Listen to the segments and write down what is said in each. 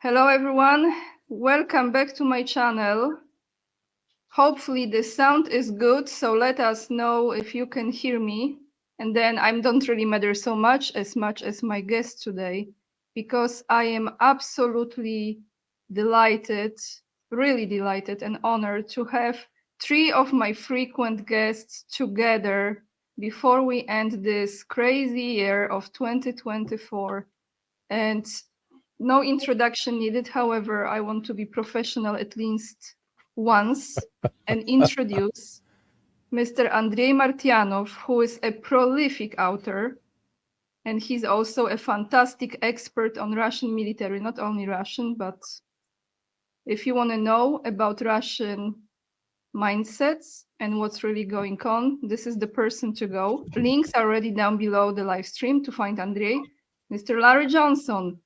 Hello everyone, welcome back to my channel. Hopefully the sound is good, so let us know if you can hear me. And then I don't really matter so much as my guest today, because I am absolutely delighted, really delighted and honored to have three of my frequent guests together before we end this crazy year of 2024. And no introduction needed. However, I want to be professional at least once and introduce Mr. Andrei Martyanov, who is a prolific author, and he's also a fantastic expert on Russian military, not only Russian, but if you want to know about Russian mindsets and what's really going on, this is the person to go. Links are already down below the live stream to find Andrei. Mr. Larry Johnson,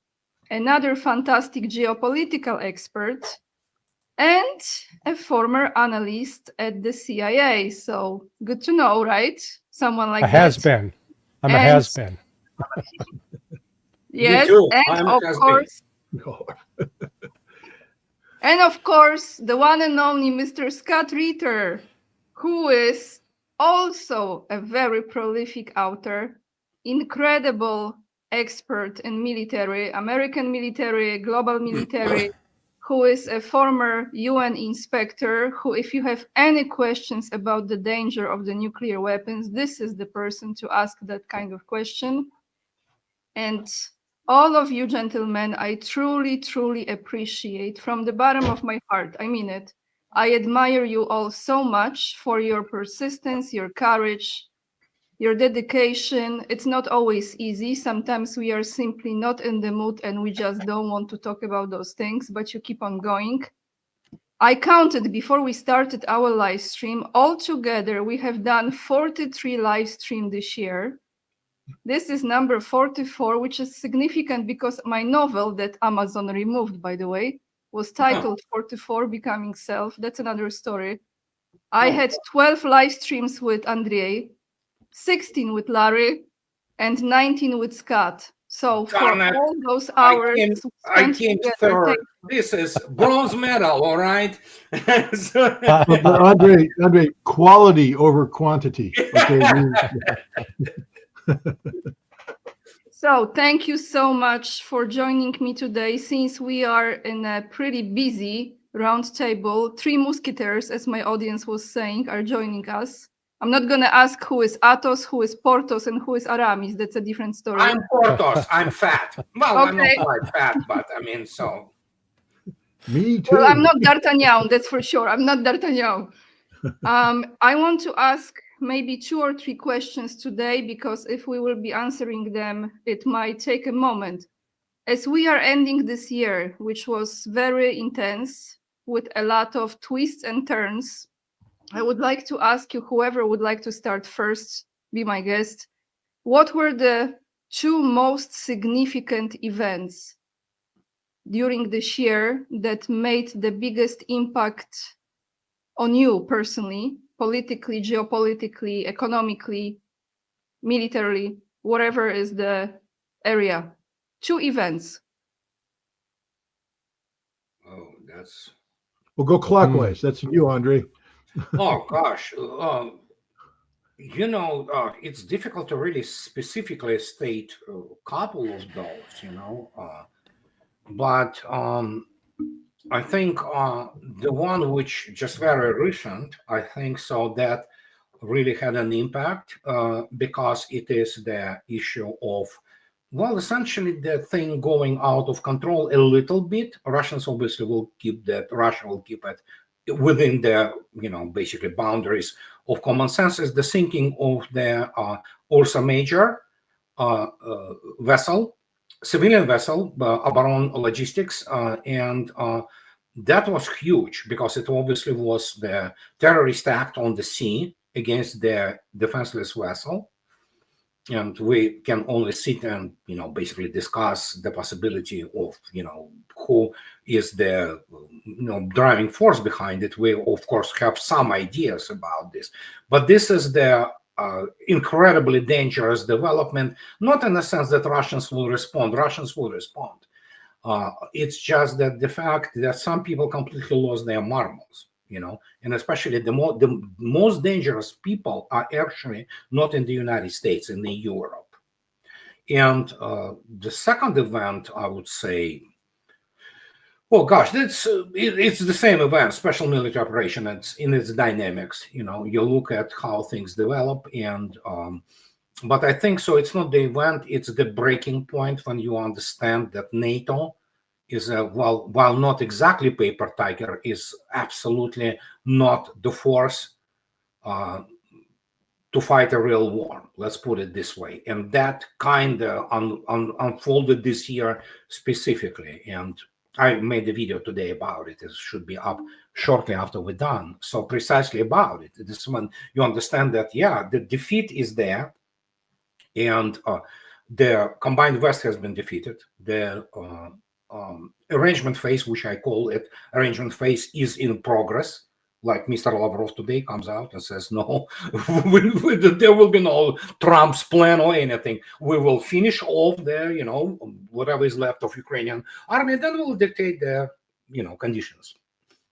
another fantastic geopolitical expert, and a former analyst at the CIA. So good to know, right? Someone like that. A has-been. I'm a has-been. Yes, and of course, and of course, the one and only Mr. Scott Ritter, who is also a very prolific author, incredible expert in military, American military, global military, who is a former UN inspector, who, if you have any questions about the danger of the nuclear weapons, this is the person to ask that kind of question. And all of you gentlemen, I truly, truly appreciate from the bottom of my heart, I mean it. I admire you all so much for your persistence, your courage, your dedication. It's not always easy. Sometimes we are simply not in the mood and we just don't want to talk about those things, but you keep on going. I counted before we started our live stream. Altogether, we have done 43 live streams this year. This is number 44, which is significant because my novel that Amazon removed, by the way, was titled 44 Becoming Self. That's another story. I had 12 live streams with Andrei, 16 with Larry, and 19 with Scott. So for all those hours, I came third. This is bronze medal, all right? Andrei, quality over quantity. Okay. So thank you so much for joining me today. Since we are in a pretty busy round table, three musketeers, as my audience was saying, are joining us. I'm not going to ask who is Athos, who is Porthos, and who is Aramis. That's a different story. I'm Porthos. I'm fat. Well, okay. I'm not quite fat, but I mean, so. Me too. Well, I'm not D'Artagnan, that's for sure. I'm not D'Artagnan. I want to ask maybe 2 or 3 questions today, because if we will be answering them, it might take a moment. As we are ending this year, which was very intense, with a lot of twists and turns, I would like to ask you, whoever would like to start first, be my guest, what were the 2 most significant events during this year that made the biggest impact on you personally, politically, geopolitically, economically, militarily, whatever is the area? 2 events. Oh, that's... We'll go clockwise. That's you, Andrei. Oh, gosh. You know, it's difficult to really specifically state a couple of those, you know. But I think the one which just very recent, I think so, that really had an impact because it is the issue of, well, essentially the thing going out of control a little bit. Russians obviously will keep that, Russia will keep it within the, you know, basically boundaries of common sense, is the sinking of the Ursa Major vessel, civilian vessel, Abaron Logistics, and that was huge because it obviously was the terrorist act on the sea against the defenseless vessel. And we can only sit and, you know, basically discuss the possibility of, you know, who is the, you know, driving force behind it. We, of course, have some ideas about this. But this is the incredibly dangerous development, not in the sense that Russians will respond. Russians will respond. It's just that the fact that some people completely lost their marbles, and especially the most dangerous people are actually not in the United States, in Europe. And the second event, I would say, oh gosh, it's the same event, special military operation. It's in its dynamics. You look at how things develop, and but I think so. It's not the event; it's the breaking point when you understand that NATO is while not exactly paper tiger, is absolutely not the force to fight a real war. Let's put it this way. And that kind of unfolded this year specifically. And I made a video today about it. It should be up shortly after we're done. So precisely about it. This is when you understand that, yeah, the defeat is there. And the combined West has been defeated. The arrangement phase, which I call it arrangement phase, is in progress. Like Mr. Lavrov today comes out and says, no, there will be no Trump's plan or anything. We will finish off the, whatever is left of Ukrainian army, then we'll dictate the, conditions.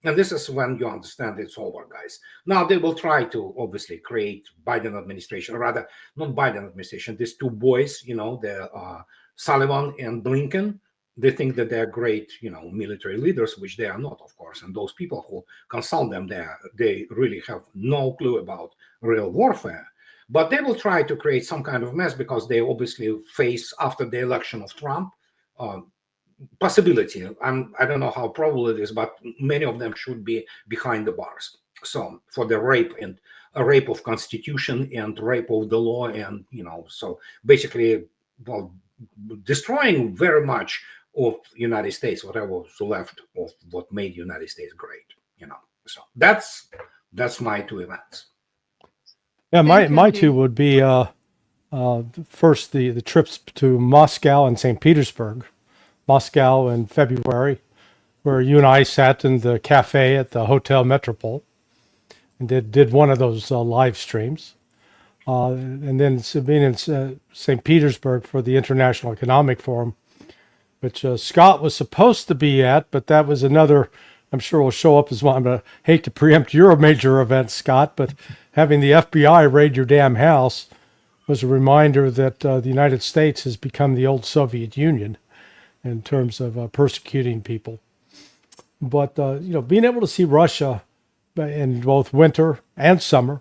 And this is when you understand it's over, guys. Now they will try to obviously create Biden administration, rather not Biden administration, these two boys, the Sullivan and Blinken. They think that they're great, military leaders, which they are not, of course. And those people who consult them there, they really have no clue about real warfare. But they will try to create some kind of mess because they obviously face, after the election of Trump, possibility. I don't know how probable it is, but many of them should be behind the bars. So for the rape and a rape of constitution and rape of the law, and so basically, well, destroying very much of United States, whatever was left of what made United States great, So that's my two events. Yeah, my two would be first the trips to Moscow and St. Petersburg. Moscow in February, where you and I sat in the cafe at the Hotel Metropole and did one of those live streams. And then being in St. Petersburg for the International Economic Forum, which Scott was supposed to be at, but that was another, I'm sure will show up as well. I'm going to hate to preempt your major event, Scott, but having the FBI raid your damn house was a reminder that the United States has become the old Soviet Union in terms of persecuting people. But, being able to see Russia in both winter and summer,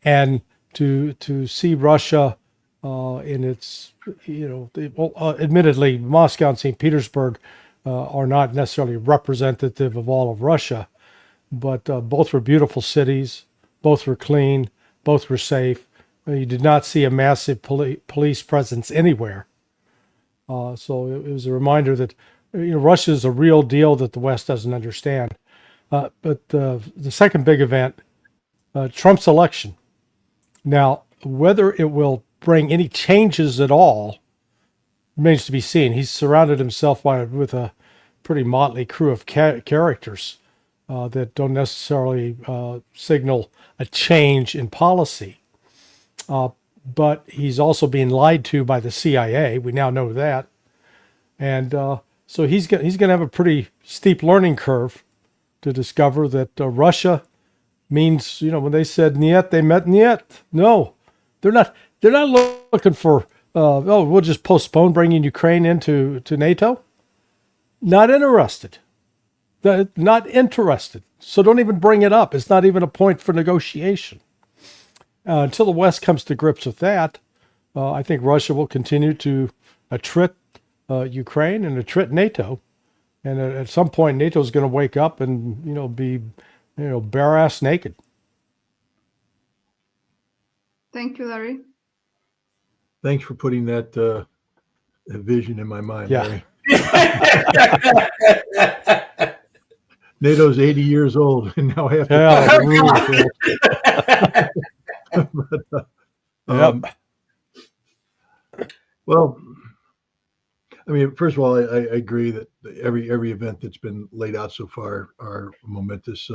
and to see Russia in its, admittedly, Moscow and St. Petersburg are not necessarily representative of all of Russia, but both were beautiful cities, both were clean, both were safe. You did not see a massive police presence anywhere. So it was a reminder that Russia is a real deal that the West doesn't understand. But the second big event, Trump's election. Now, whether it will bring any changes at all remains to be seen. He's surrounded himself with a pretty motley crew of characters that don't necessarily signal a change in policy. But he's also being lied to by the CIA. We now know that. And so he's going to have a pretty steep learning curve to discover that Russia means, when they said niet, they meant niet. No, they're not looking for, we'll just postpone bringing Ukraine into NATO. Not interested. Not interested. So don't even bring it up. It's not even a point for negotiation. Until the West comes to grips with that, I think Russia will continue to attrit Ukraine and attrit NATO. And at some point, NATO is going to wake up and, be, bare ass naked. Thank you, Larry. Thanks for putting that vision in my mind, Yeah. Larry. NATO's 80 years old, and now half the Well, I mean, first of all, I agree that every event that's been laid out so far are momentous.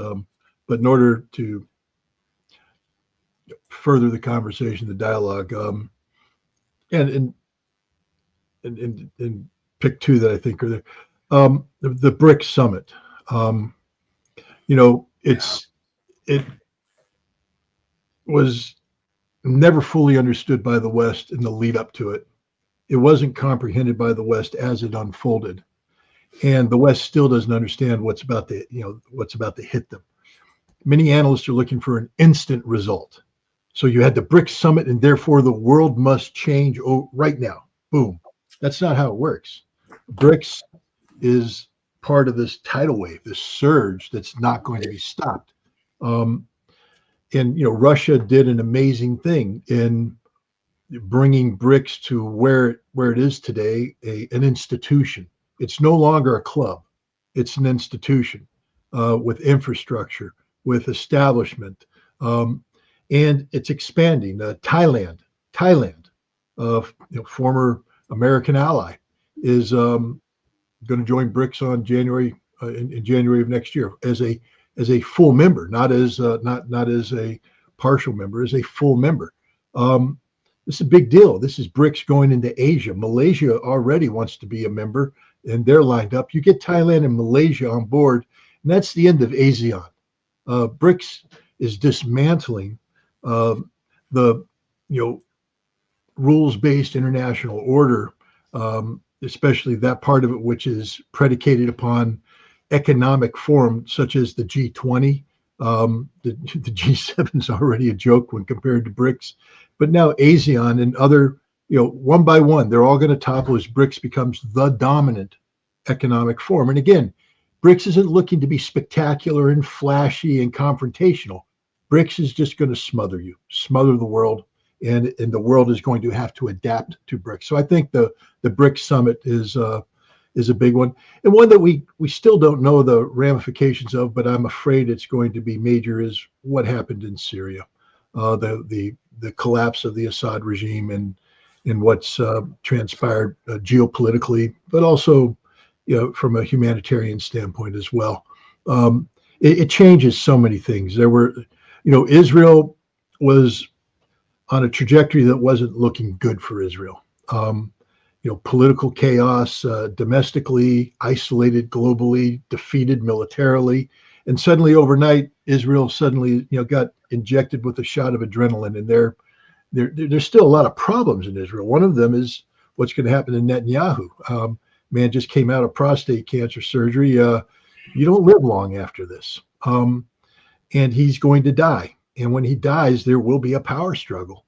But in order to further the conversation, the dialogue, and pick two that I think are there. The Brics summit. You know, it was never fully understood by the West in the lead up to it. It wasn't comprehended by the West as it unfolded, and the West still doesn't understand what's about to, what's about to hit them. Many analysts are looking for an instant result. So you had the BRICS summit, and therefore the world must change right now. Boom. That's not how it works. BRICS is part of this tidal wave, this surge that's not going to be stopped. And Russia did an amazing thing in bringing BRICS to where it is today, an institution. It's no longer a club; it's an institution with infrastructure, with establishment, and it's expanding. Thailand, former American ally, is going to join BRICS on in January of next year as a full member, not as a partial member, as a full member. This is a big deal. This is BRICS going into Asia. Malaysia already wants to be a member, and they're lined up. You get Thailand and Malaysia on board, and that's the end of ASEAN. BRICS is dismantling the rules-based international order, especially that part of it which is predicated upon economic forum such as the G20. The G7 is already a joke when compared to BRICS, but now ASEAN and other, one by one, they're all going to topple as BRICS becomes the dominant economic forum. And again, BRICS isn't looking to be spectacular and flashy and confrontational. BRICS is just going to smother the world, and the world is going to have to adapt to BRICS. So I think the BRICS summit is a big one, and one that we still don't know the ramifications of, but I'm afraid it's going to be major, is what happened in Syria, the collapse of the Assad regime and what's transpired geopolitically, but also from a humanitarian standpoint as well. It changes so many things. There were, Israel was on a trajectory that wasn't looking good for Israel. Political chaos, domestically, isolated globally, defeated militarily. And suddenly overnight, Israel suddenly, got injected with a shot of adrenaline. And there's still a lot of problems in Israel. One of them is what's going to happen to Netanyahu. Man just came out of prostate cancer surgery. You don't live long after this. And he's going to die. And when he dies, there will be a power struggle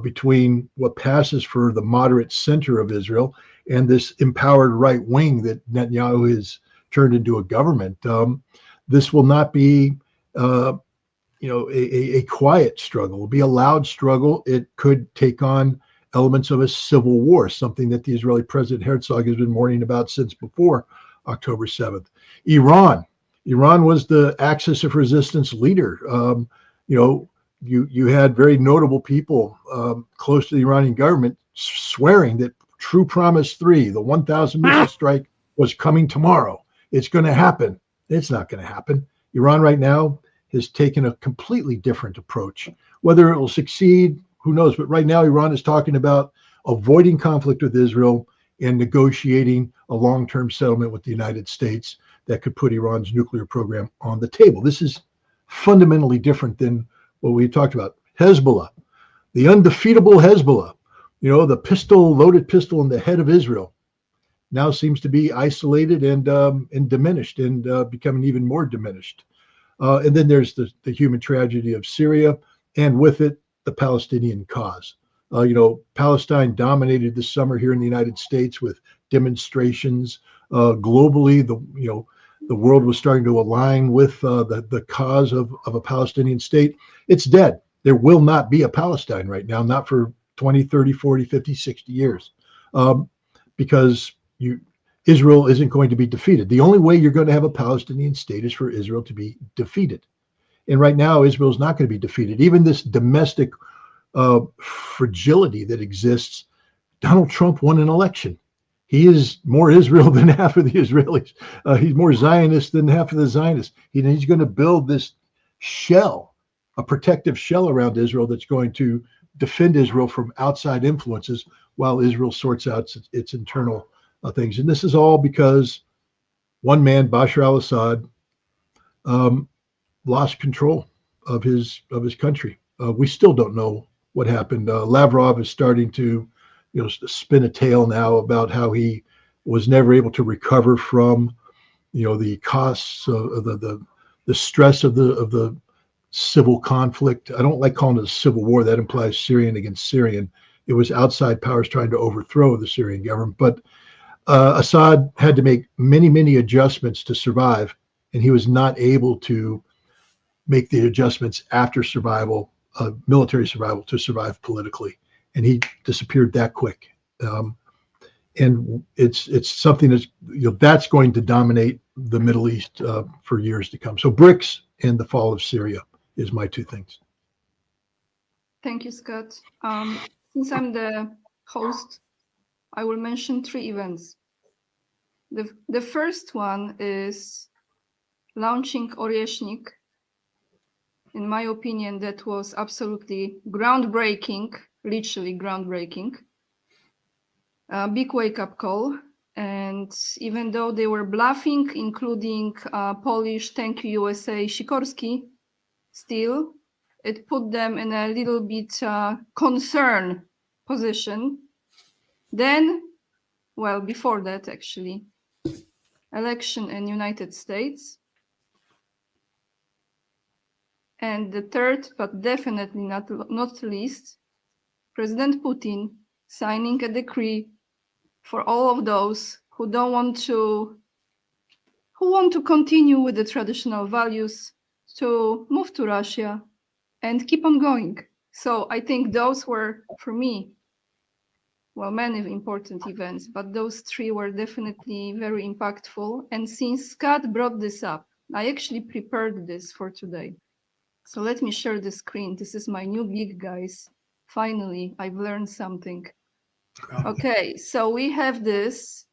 between what passes for the moderate center of Israel and this empowered right wing that Netanyahu has turned into a government. This will not be, a quiet struggle. It will be a loud struggle. It could take on elements of a civil war, something that the Israeli President Herzog has been warning about since before October 7th. Iran was the axis of resistance leader. You had very notable people close to the Iranian government swearing that True Promise 3, the 1,000 missile strike, was coming tomorrow. It's going to happen. It's not going to happen. Iran right now has taken a completely different approach. Whether it will succeed, who knows? But right now, Iran is talking about avoiding conflict with Israel and negotiating a long-term settlement with the United States that could put Iran's nuclear program on the table. This is fundamentally different than what we talked about. Hezbollah, the undefeatable Hezbollah, the loaded pistol in the head of Israel, now seems to be isolated and diminished and becoming even more diminished. And then there's the human tragedy of Syria, and with it, the Palestinian cause. Palestine dominated this summer here in the United States with demonstrations. Globally, the world was starting to align with the cause of a Palestinian state. It's dead. There will not be a Palestine right now, not for 20, 30, 40, 50, 60 years, because Israel isn't going to be defeated. The only way you're going to have a Palestinian state is for Israel to be defeated. And right now, Israel is not going to be defeated. Even this domestic fragility that exists, Donald Trump won an election. He is more Israel than half of the Israelis. He's more Zionist than half of the Zionists. He's going to build this shell, a protective shell around Israel that's going to defend Israel from outside influences while Israel sorts out its internal things. And this is all because one man, Bashar al-Assad, lost control of his country. We still don't know what happened. Lavrov is starting to, spin a tale now about how he was never able to recover from, the costs of the stress of the civil conflict. I don't like calling it a civil war. That implies Syrian against Syrian. It was outside powers trying to overthrow the Syrian government. But Assad had to make many, many adjustments to survive, and he was not able to make the adjustments after survival, military survival, to survive politically. And he disappeared that quick. And it's something that's going to dominate the Middle East for years to come. So Brics and the fall of Syria is my two things. Thank you, Scott. Since I'm the host, I will mention 3 events. The first one is launching Oрешnik. In my opinion, that was absolutely groundbreaking, literally groundbreaking. A big wake-up call. And even though they were bluffing, including Polish Thank You USA Sikorski, still, it put them in a little bit concern position. Then, well, before that, actually, election in United States. And the third, but definitely not least, President Putin signing a decree for all of those who want to continue with the traditional values to move to Russia and keep on going. So I think those were, for me, well, many important events, but those 3 were definitely very impactful. And since Scott brought this up, I actually prepared this for today. So let me share the screen. This is my new gig, guys. Finally, I've learned something. Okay, so we have this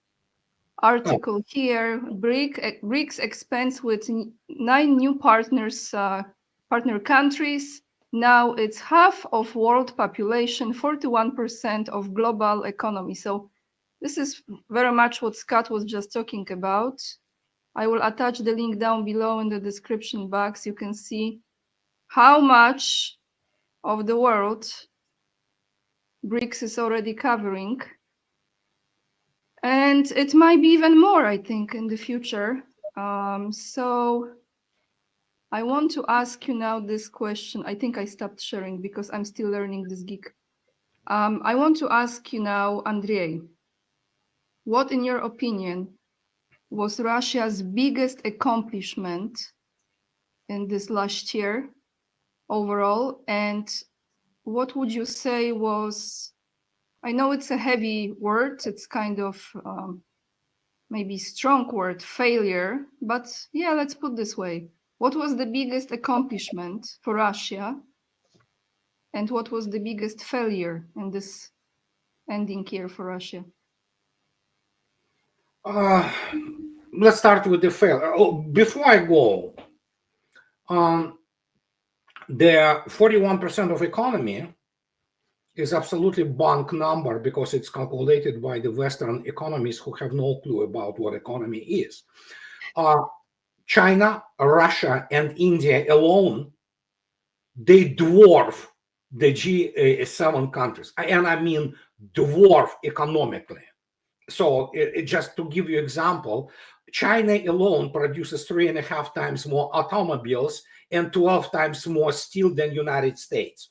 article here. Brics expands with 9 new partner countries. Now it's half of world population, 41% of global economy. So this is very much what Scott was just talking about. I will attach the link down below in the description box. You can see how much of the world Brics is already covering. And it might be even more, I think, in the future. So I want to ask you now this question. I think I stopped sharing because I'm still learning this gig. I want to ask you now, Andrei, what, in your opinion, was Russia's biggest accomplishment in this last year overall? And what would you say was, I know it's a heavy word, it's kind of maybe strong word, failure, but yeah, let's put it this way. What was the biggest accomplishment for Russia? And what was the biggest failure in this ending year for Russia? Let's start with the failure. Before I go, the 41% of economy is absolutely bunk number because it's calculated by the Western economists who have no clue about what economy is. China, Russia, and India alone, they dwarf the G7 countries, and I mean dwarf economically. So just to give you an example, China alone produces 3.5 times more automobiles and 12 times more steel than United States.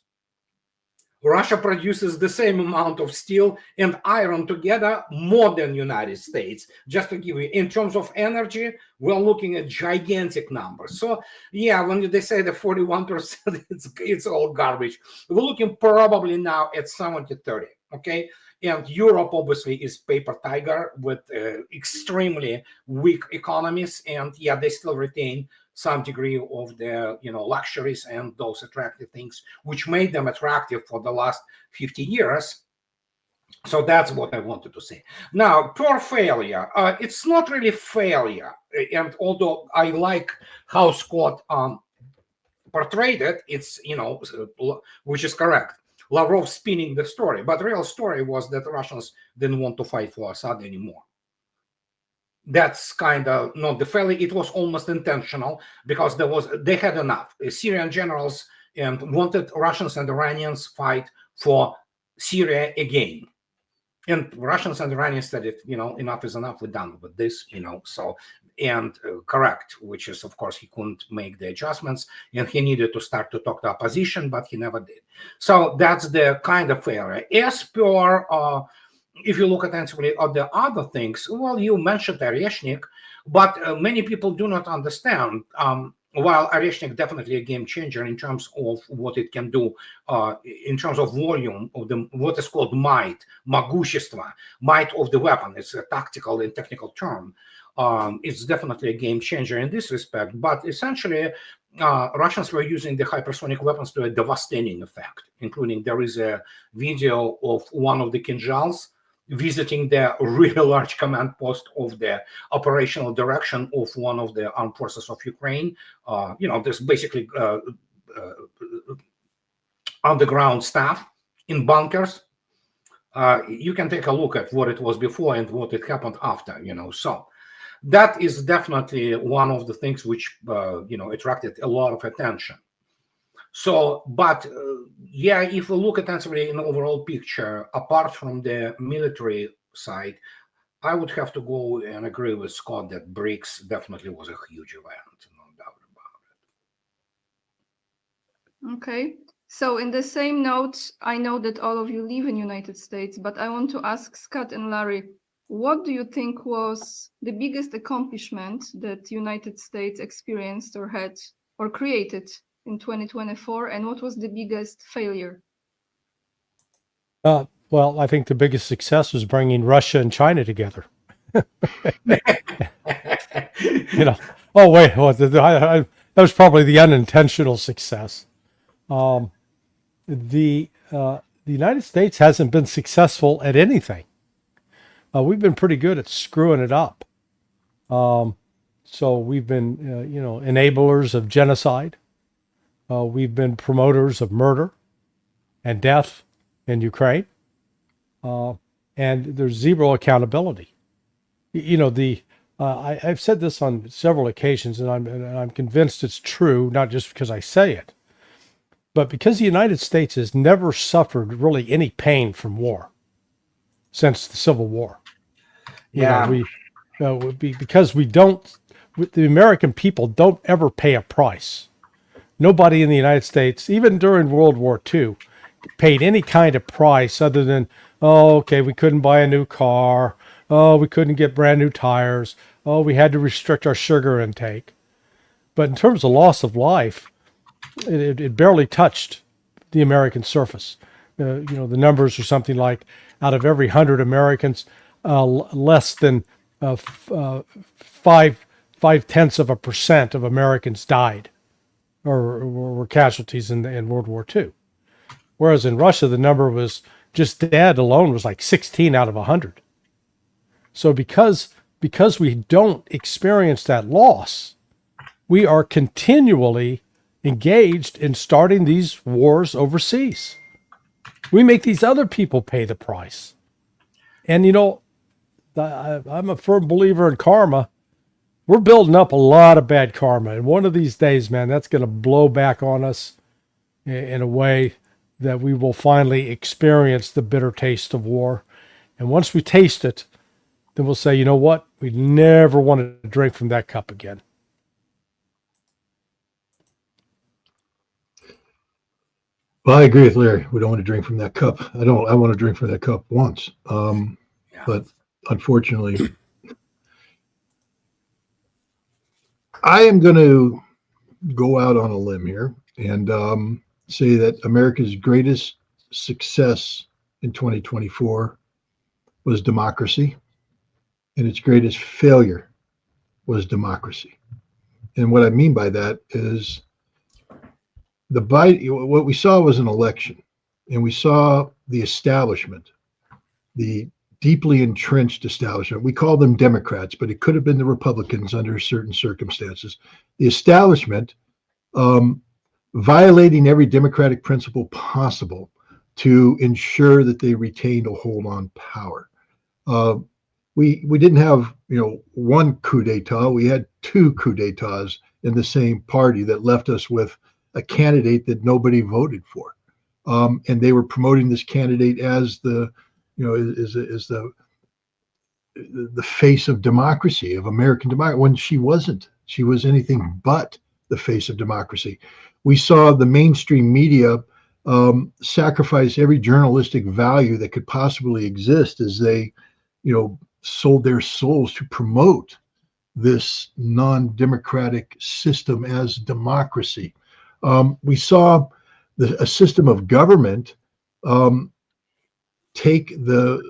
Russia produces the same amount of steel and iron together more than United States. Just to give you, in terms of energy, we're looking at gigantic numbers. So yeah, when they say the 41%, it's all garbage. We're looking probably now at 70-30, okay? And Europe obviously is paper tiger with extremely weak economies, and yeah, they still retain some degree of the luxuries and those attractive things which made them attractive for the last 50 years. So that's what I wanted to say. Now, per failure, it's not really failure, and although I like how Scott portrayed it, it's which is correct. Lavrov spinning the story, but the real story was that Russians didn't want to fight for Assad anymore. That's kind of not the failure. It was almost intentional because they had enough. Syrian generals and wanted Russians and Iranians fight for Syria again. And Russians and Iranians said, enough is enough. We're done with this, So, and correct, which is, of course, he couldn't make the adjustments, and he needed to start to talk to opposition, but he never did. So that's the kind of failure. As per, if you look attentively at the other things, well, you mentioned Oreshnik, but many people do not understand. While Oreshnik definitely a game changer in terms of what it can do, in terms of volume of what is called might, могущество, might of the weapon. It's a tactical and technical term. It's definitely a game changer in this respect. But essentially, Russians were using the hypersonic weapons to a devastating effect, including there is a video of one of the Kinzhals visiting the really large command post of the operational direction of one of the armed forces of Ukraine. There's basically underground staff in bunkers. You can take a look at what it was before and what it happened after, So that is definitely one of the things which, attracted a lot of attention. So, but if we look attentively in the overall picture, apart from the military side, I would have to go and agree with Scott that Brics definitely was a huge event, no doubt about it. Okay. So in the same note, I know that all of you live in United States, but I want to ask Scott and Larry, what do you think was the biggest accomplishment that United States experienced or had or created in 2024, and what was the biggest failure? Well, I think the biggest success was bringing Russia and China together. Oh wait, that was probably the unintentional success. The United States hasn't been successful at anything. We've been pretty good at screwing it up. So we've been, enablers of genocide. We've been promoters of murder and death in Ukraine. And there's zero accountability. I've said this on several occasions, and I'm convinced it's true, not just because I say it, but because the United States has never suffered really any pain from war since the Civil War. Because the American people don't ever pay a price. Nobody in the United States, even during World War II, paid any kind of price other than, we couldn't buy a new car. We couldn't get brand new tires. We had to restrict our sugar intake. But in terms of loss of life, it barely touched the American surface. The numbers are something like out of every 100 Americans, less than 0.5% of Americans died or were casualties in World War II. Whereas in Russia, the number was just dead alone was like 16 out of 100. So because we don't experience that loss, we are continually engaged in starting these wars overseas. We make these other people pay the price. And, I'm a firm believer in karma. We're building up a lot of bad karma. And one of these days, man, that's going to blow back on us in a way that we will finally experience the bitter taste of war. And once we taste it, then we'll say, you know what? We never want to drink from that cup again. Well, I agree with Larry. We don't want to drink from that cup. I want to drink from that cup once. But unfortunately, I am going to go out on a limb here and say that America's greatest success in 2024 was democracy, and its greatest failure was democracy. And what I mean by that is what we saw was an election, and we saw the establishment, the deeply entrenched establishment. We call them Democrats, but it could have been the Republicans under certain circumstances. The establishment violating every democratic principle possible to ensure that they retained a hold on power. We didn't have one coup d'etat. We had two coup d'etats in the same party that left us with a candidate that nobody voted for. And they were promoting this candidate as the, is the face of democracy, of American democracy, when she wasn't. She was anything but the face of democracy. We saw the mainstream media sacrifice every journalistic value that could possibly exist as they, sold their souls to promote this non-democratic system as democracy. We saw a system of government take the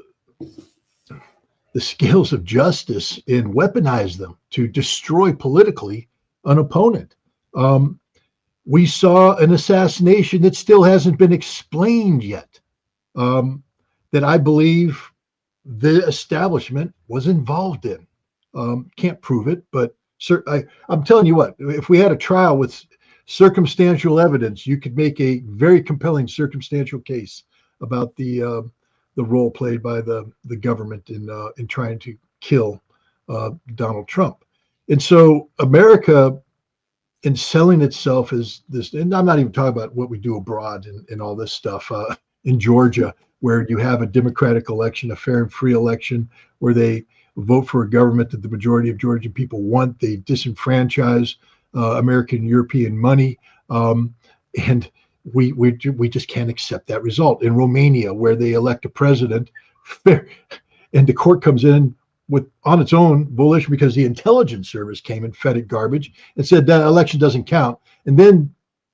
scales of justice and weaponize them to destroy politically an opponent. We saw an assassination that still hasn't been explained yet, that I believe the establishment was involved in. Can't prove it, but I'm telling you what, if we had a trial with circumstantial evidence, you could make a very compelling circumstantial case about the role played by the government in trying to kill Donald Trump. And so America, in selling itself as this, and I'm not even talking about what we do abroad and all this stuff, in Georgia, where you have a democratic election, a fair and free election, where they vote for a government that the majority of Georgian people want. They disenfranchise American and European money. And we just can't accept that result. In Romania, where they elect a president, and the court comes in on its own volition because the intelligence service came and fed it garbage and said that election doesn't count. And then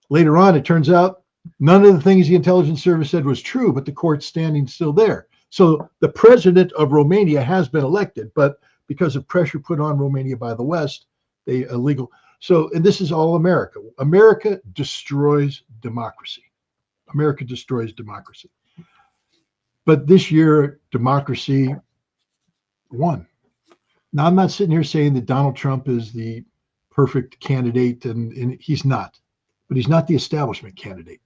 later on, it turns out none of the things the intelligence service said was true, but the court's standing still there. So the president of Romania has been elected, but because of pressure put on Romania by the West, they illegal. So, and this is all America. America destroys democracy. America destroys democracy. But this year, democracy won. Now, I'm not sitting here saying that Donald Trump is the perfect candidate, and he's not. But he's not the establishment candidate.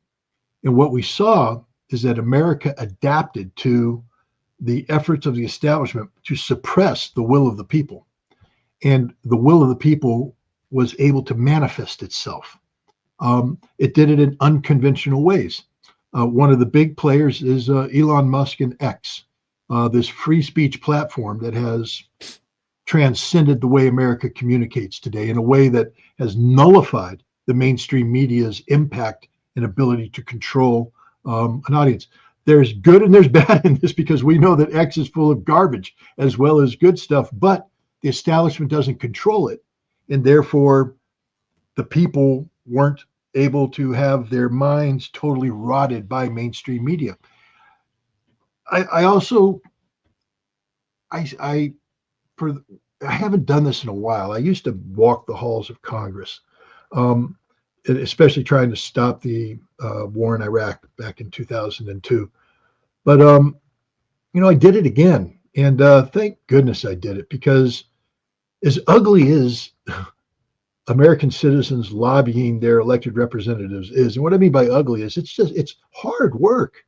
And what we saw is that America adapted to the efforts of the establishment to suppress the will of the people. And the will of the people was able to manifest itself. It did it in unconventional ways. One of the big players is Elon Musk and X, this free speech platform that has transcended the way America communicates today in a way that has nullified the mainstream media's impact and ability to control an audience. There's good and there's bad in this, because we know that X is full of garbage as well as good stuff, but the establishment doesn't control it. And therefore, the people weren't able to have their minds totally rotted by mainstream media. I haven't done this in a while. I used to walk the halls of Congress, especially trying to stop the war in Iraq back in 2002. But, I did it again. And thank goodness I did it, because as ugly as American citizens lobbying their elected representatives is, and what I mean by ugly is it's hard work.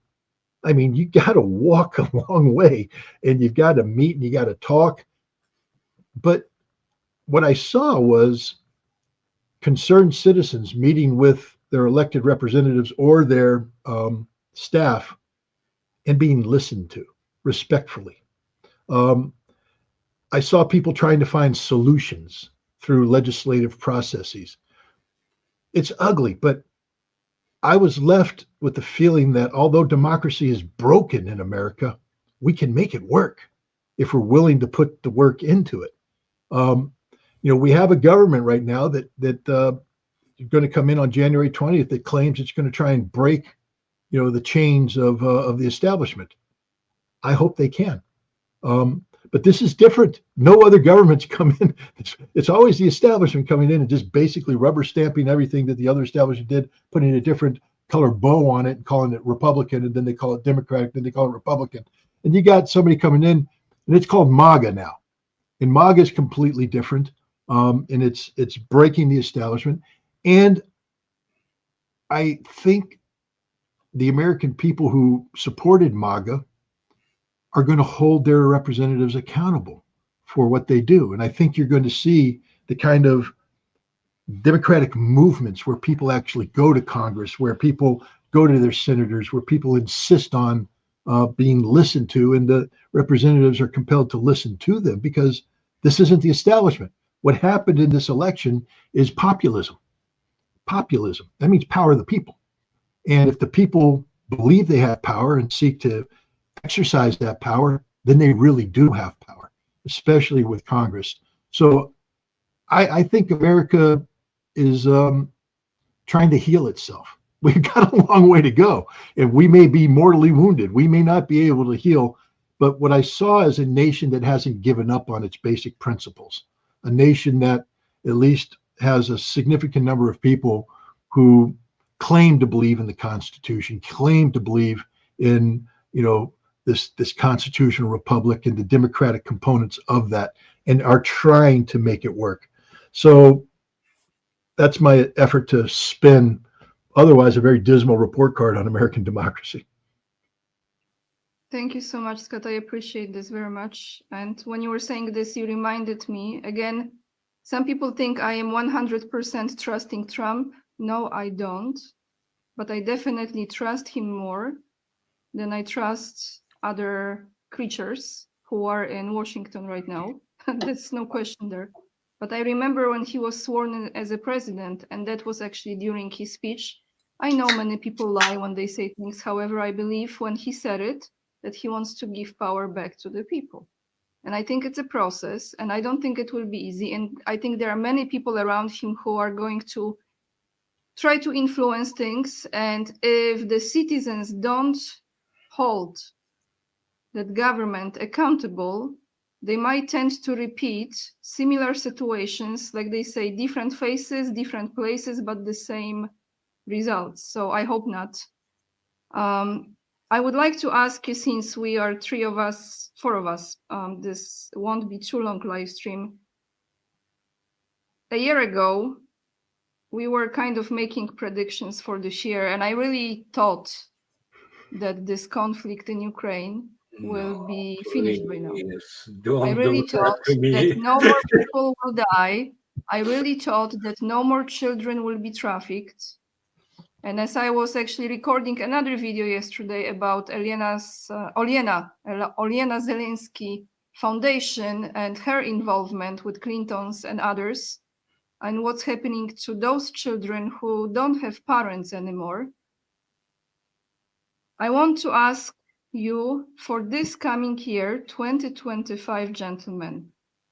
I mean, you got to walk a long way, and you've got to meet and you got to talk. But what I saw was concerned citizens meeting with their elected representatives or their staff and being listened to respectfully. I saw people trying to find solutions through legislative processes. It's ugly, but I was left with the feeling that although democracy is broken in America, we can make it work if we're willing to put the work into it. We have a government right now that going to come in on January 20th that claims it's going to try and break, the chains of the establishment. I hope they can. But this is different. No other governments come in. It's always the establishment coming in and just basically rubber stamping everything that the other establishment did, putting a different color bow on it and calling it Republican, and then they call it Democratic, then they call it Republican. And you got somebody coming in, and it's called MAGA now. And MAGA is completely different. And it's breaking the establishment. And I think the American people who supported MAGA are going to hold their representatives accountable for what they do. And I think you're going to see the kind of democratic movements where people actually go to Congress, where people go to their senators, where people insist on being listened to, and the representatives are compelled to listen to them, because this isn't the establishment. What happened in this election is populism. Populism. That means power of the people. And if the people believe they have power and seek to exercise that power, then they really do have power, especially with Congress. So I think America is trying to heal itself. We've got a long way to go, and we may be mortally wounded. We may not be able to heal, but what I saw is a nation that hasn't given up on its basic principles, a nation that at least has a significant number of people who claim to believe in the Constitution, claim to believe in, this constitutional republic and the democratic components of that, and are trying to make it work. So that's my effort to spin otherwise a very dismal report card on American democracy. Thank you so much, Scott. I appreciate this very much. And when you were saying this, you reminded me again, some people think I am 100% trusting Trump. No, I don't. But I definitely trust him more than I trust other creatures who are in Washington right now. There's no question there. But I remember when he was sworn in as a president, and that was actually during his speech. I know many people lie when they say things. However, I believe when he said it, that he wants to give power back to the people. And I think it's a process, and I don't think it will be easy. And I think there are many people around him who are going to try to influence things. And if the citizens don't hold that government accountable, they might tend to repeat similar situations, like they say, different faces, different places, but the same results. So I hope not. I would like to ask you, since we are four of us, this won't be too long live stream. A year ago, we were kind of making predictions for this year, and I really thought that this conflict in Ukraine will be finished by now. I really thought that no more people will die. I really thought that no more children will be trafficked. And as I was actually recording another video yesterday about Olyena Zelensky Foundation and her involvement with Clintons and others, and what's happening to those children who don't have parents anymore, I want to ask you for this coming year, 2025, gentlemen.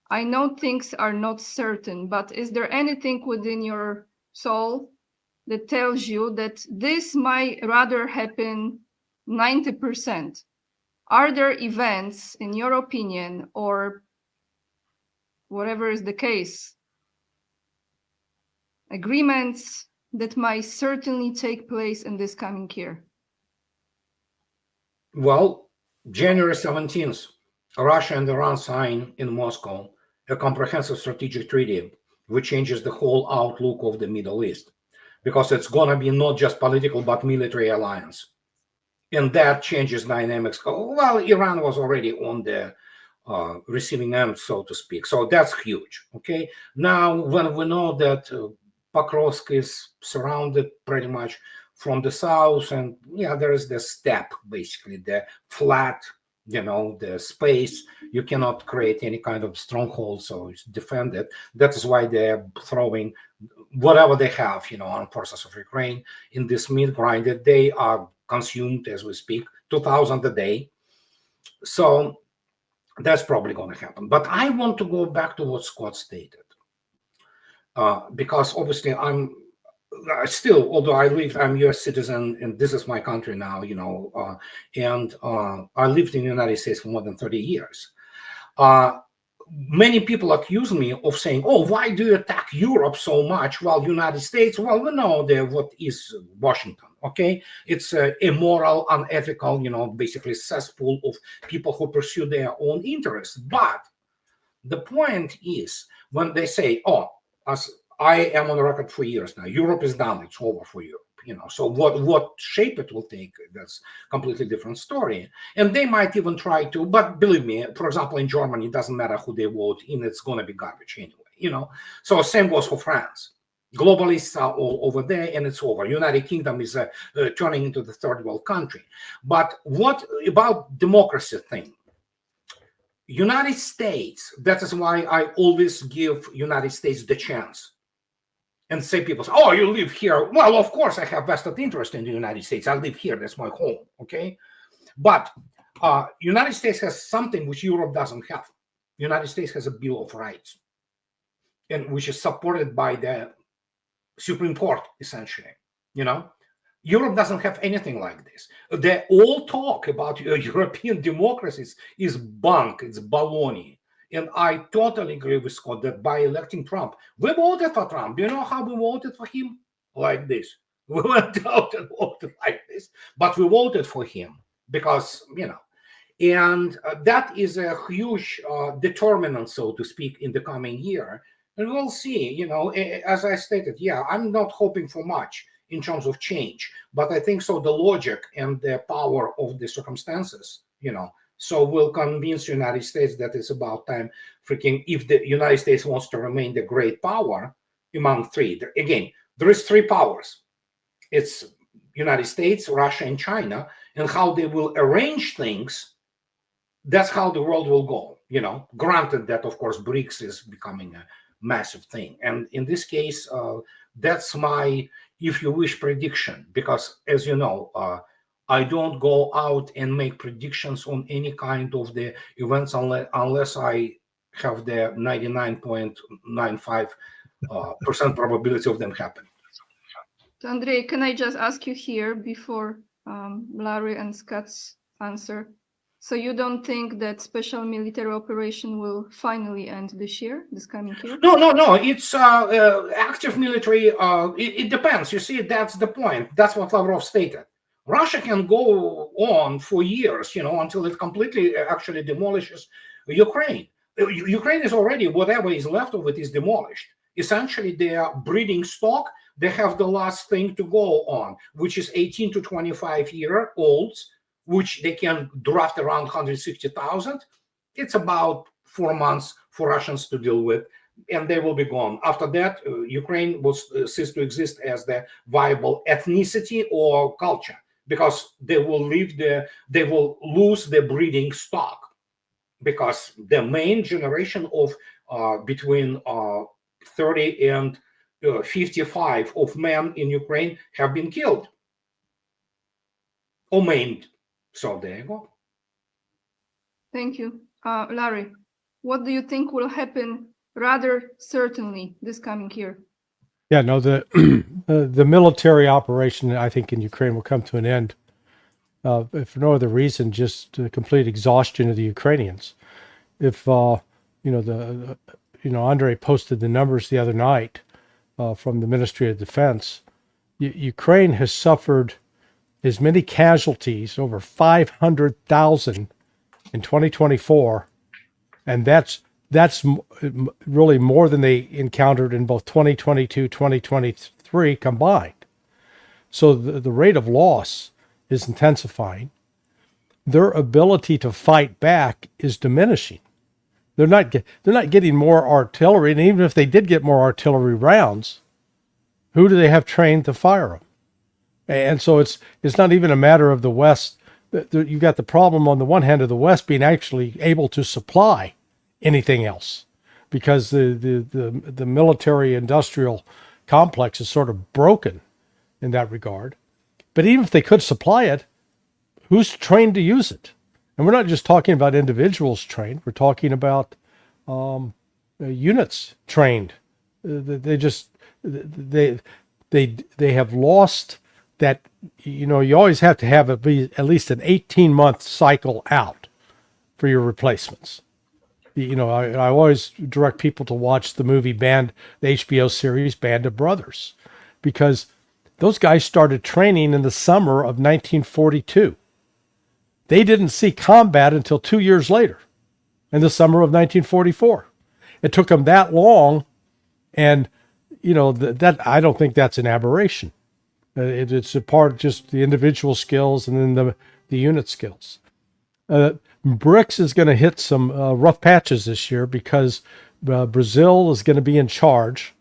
I know things are not certain, but is there anything within your soul that tells you that this might rather happen 90%? Are there events, in your opinion, or whatever is the case, agreements that might certainly take place in this coming year? Well, January 17th, Russia and Iran sign in Moscow a comprehensive strategic treaty which changes the whole outlook of the Middle East, because it's going to be not just political but military alliance, and that changes dynamics. Well, Iran was already on the receiving end, so to speak, so that's huge. Okay, now when we know that Pokrovsk is surrounded pretty much from the south, and there is the steppe, basically the flat, the space. You cannot create any kind of stronghold, so it's defended. That is why they're throwing whatever they have, on forces of Ukraine in this meat grind that they are consumed as we speak, 2,000 a day. So that's probably going to happen. But I want to go back to what Scott stated, because obviously I'm still, although I'm U.S. citizen and this is my country now, and I lived in the United States for more than 30 years. Many people accuse me of saying, "Oh, why do you attack Europe so much?" Well, United States, well, we know what is Washington. Okay, it's immoral, unethical, basically cesspool of people who pursue their own interests. But the point is, when they say, "Oh, as I am on the record for years now, Europe is done, it's over for Europe," So what shape it will take, that's completely different story. And they might even try to, but believe me, for example, in Germany, it doesn't matter who they vote in, it's going to be garbage anyway. So same goes for France. Globalists are all over there, and it's over. United Kingdom is turning into the third world country. But what about democracy thing? United States, that is why I always give United States the chance. And say people say, oh, you live here. Well, of course, I have vested interest in the United States. I live here. That's my home. Okay. But United States has something which Europe doesn't have. United States has a Bill of Rights, and which is supported by the Supreme Court, essentially. Europe doesn't have anything like this. They all talk about European democracies is bunk, it's baloney. And I totally agree with Scott that by electing Trump, we voted for Trump. Do you know how we voted for him? Like this. We went out and voted like this, but we voted for him because, and that is a huge determinant, so to speak, in the coming year. And we'll see, as I stated, I'm not hoping for much in terms of change, but I think so the logic and the power of the circumstances, so will convince the United States that it's about time if the United States wants to remain the great power among three. Again, there is three powers. It's United States, Russia, and China, and how they will arrange things, that's how the world will go, granted that, of course, Brics is becoming a massive thing. And in this case, that's my, if you wish, prediction, because as you know, I don't go out and make predictions on any kind of the events unless I have the 99.95% probability of them happening. So Andrei, can I just ask you here before Larry and Scott's answer? So you don't think that special military operation will finally end this coming year? No. It's active military. It depends. You see, that's the point. That's what Lavrov stated. Russia can go on for years, until it completely actually demolishes Ukraine. Ukraine is already, whatever is left of it is demolished. Essentially, their breeding stock, they have the last thing to go on, which is 18 to 25-year-olds, which they can draft around 160,000. It's about 4 months for Russians to deal with, and they will be gone. After that, Ukraine will cease to exist as the viable ethnicity or culture, because they will lose the breeding stock, because the main generation of between 30 and 55 of men in Ukraine have been killed or maimed. So there you go. Thank you. Larry, what do you think will happen rather certainly this coming year? Yeah, no, the military operation, I think, in Ukraine will come to an end, if for no other reason, just complete exhaustion of the Ukrainians. If Andrei posted the numbers the other night from the Ministry of Defense, Ukraine has suffered as many casualties, over 500,000 in 2024, and that's really more than they encountered in both 2022, 2023 combined. So the rate of loss is intensifying. Their ability to fight back is diminishing. They're not getting more artillery, and even if they did get more artillery rounds, who do they have trained to fire them? And so it's not even a matter of the West. You've got the problem on the one hand of the West being actually able to supply anything else, because the military industrial complex is sort of broken in that regard. But even if they could supply it, who's trained to use it? And we're not just talking about individuals trained. We're talking about units trained. They have lost that. You always have to have at least an 18-month cycle out for your replacements. I always direct people to watch the movie the HBO series Band of Brothers, because those guys started training in the summer of 1942. They didn't see combat until 2 years later, in the summer of 1944. It took them that long, and that I don't think that's an aberration. It's a part just the individual skills and then the unit skills. Brics is going to hit some rough patches this year because Brazil is going to be in charge,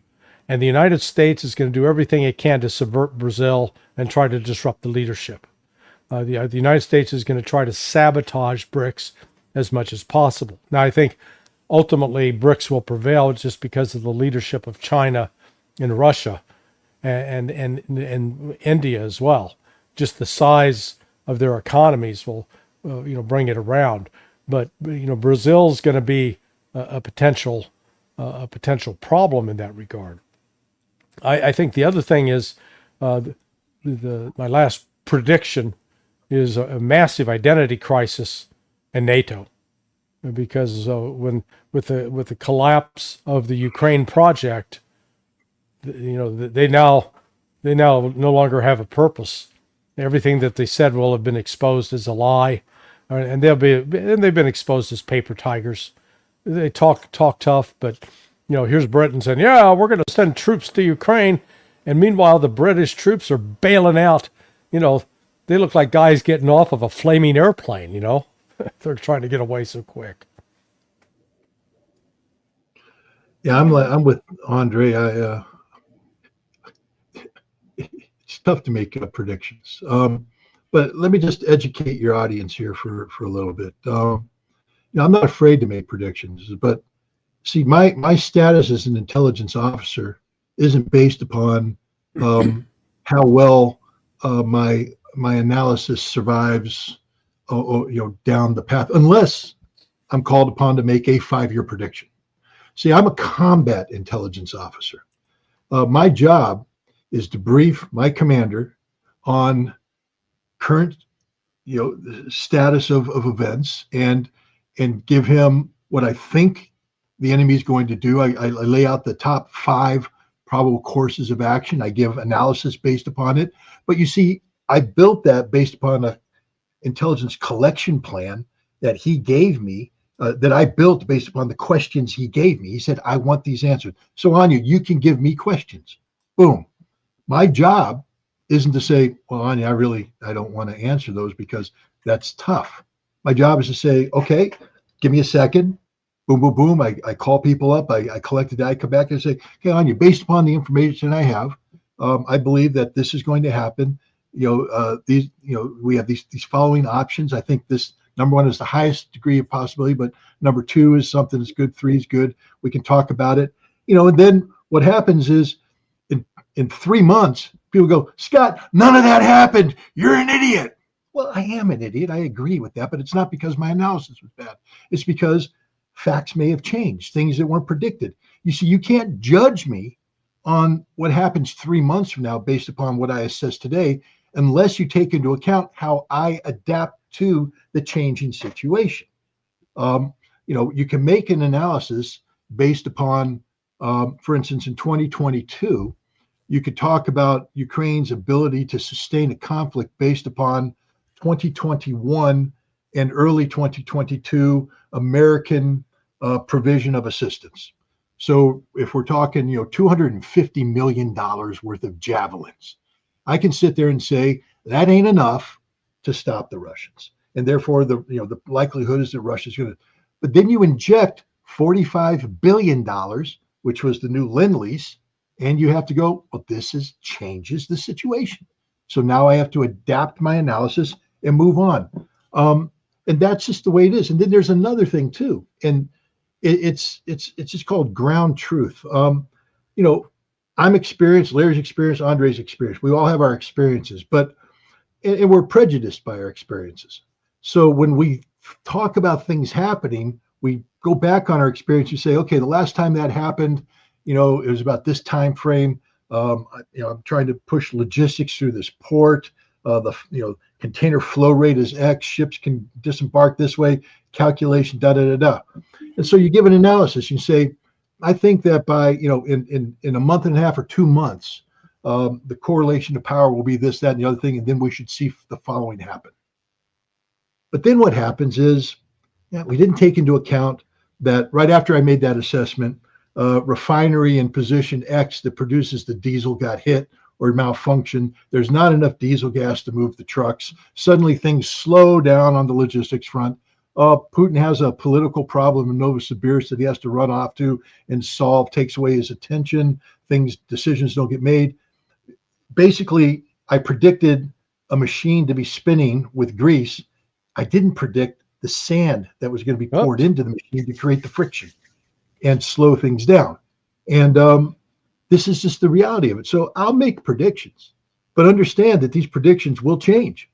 and the United States is going to do everything it can to subvert Brazil and try to disrupt the leadership. The United States is going to try to sabotage Brics as much as possible. Now, I think ultimately Brics will prevail just because of the leadership of China and Russia and India as well. Just the size of their economies will bring it around. But Brazil's going to be a potential problem in that regard. I think the other thing is my last prediction is a massive identity crisis in NATO, because with the collapse of the Ukraine project, they now no longer have a purpose. Everything that they said will have been exposed as a lie, and they've been exposed as paper tigers. They talk tough, but here's Britain saying, yeah, we're going to send troops to Ukraine, and meanwhile the British troops are bailing out. They look like guys getting off of a flaming airplane. They're trying to get away so quick. Yeah, I'm with Andrei. It's tough to make predictions, but let me just educate your audience here for a little bit. I'm not afraid to make predictions, but see, my status as an intelligence officer isn't based upon how well my analysis survives down the path, unless I'm called upon to make a 5-year prediction. See, I'm a combat intelligence officer. My job is to brief my commander on current status of events and give him what I think the enemy is going to do. I lay out the top 5 probable courses of action. I give analysis based upon it. But you see, I built that based upon an intelligence collection plan that he gave me, that I built based upon the questions he gave me. He said, I want these answered. So Anya, you can give me questions. Boom. My job isn't to say, well, Anya, I don't want to answer those because that's tough. My job is to say, okay, give me a second. Boom, boom, boom. I call people up. I collect the data. I come back and say, okay, Anya, based upon the information I have, I believe that this is going to happen. We have these following options. I think this number 1 is the highest degree of possibility, but number 2 is something that's good. 3 is good. We can talk about it. And then what happens is in 3 months, people go, Scott, none of that happened. You're an idiot. Well, I am an idiot. I agree with that, but it's not because my analysis was bad. It's because facts may have changed, things that weren't predicted. You see, you can't judge me on what happens 3 months from now based upon what I assess today, unless you take into account how I adapt to the changing situation. You can make an analysis based upon, for instance, in 2022, you could talk about Ukraine's ability to sustain a conflict based upon 2021 and early 2022 American provision of assistance. So if we're talking, $250 million worth of javelins, I can sit there and say that ain't enough to stop the Russians, and therefore the likelihood is that Russia's going to. But then you inject $45 billion, which was the new Lend-Lease, and you have to go, well, changes the situation. So now I have to adapt my analysis and move on. And that's just the way it is. And then there's another thing too, and it's just called ground truth. I'm experienced, Larry's experienced, Andrei's experienced. We all have our experiences, and we're prejudiced by our experiences. So when we talk about things happening, we go back on our experience. You say, okay, the last time that happened, it was about this time frame. I'm trying to push logistics through this port. The container flow rate is X. Ships can disembark this way. Calculation, da da da da. And so you give an analysis. You say, I think that by in a month and a half or 2 months, the correlation to power will be this, that, and the other thing, and then we should see the following happen. But then what happens is, we didn't take into account that right after I made that assessment, refinery in position X that produces the diesel got hit, or malfunction. There's not enough diesel gas to move the trucks. Suddenly things slow down on the logistics front. Putin has a political problem in Novosibirsk that he has to run off to and solve, takes away his attention. Decisions don't get made. Basically, I predicted a machine to be spinning with grease. I didn't predict the sand that was going to be poured into the machine to create the friction and slow things down. And this is just the reality of it. So I'll make predictions, but understand that these predictions will change.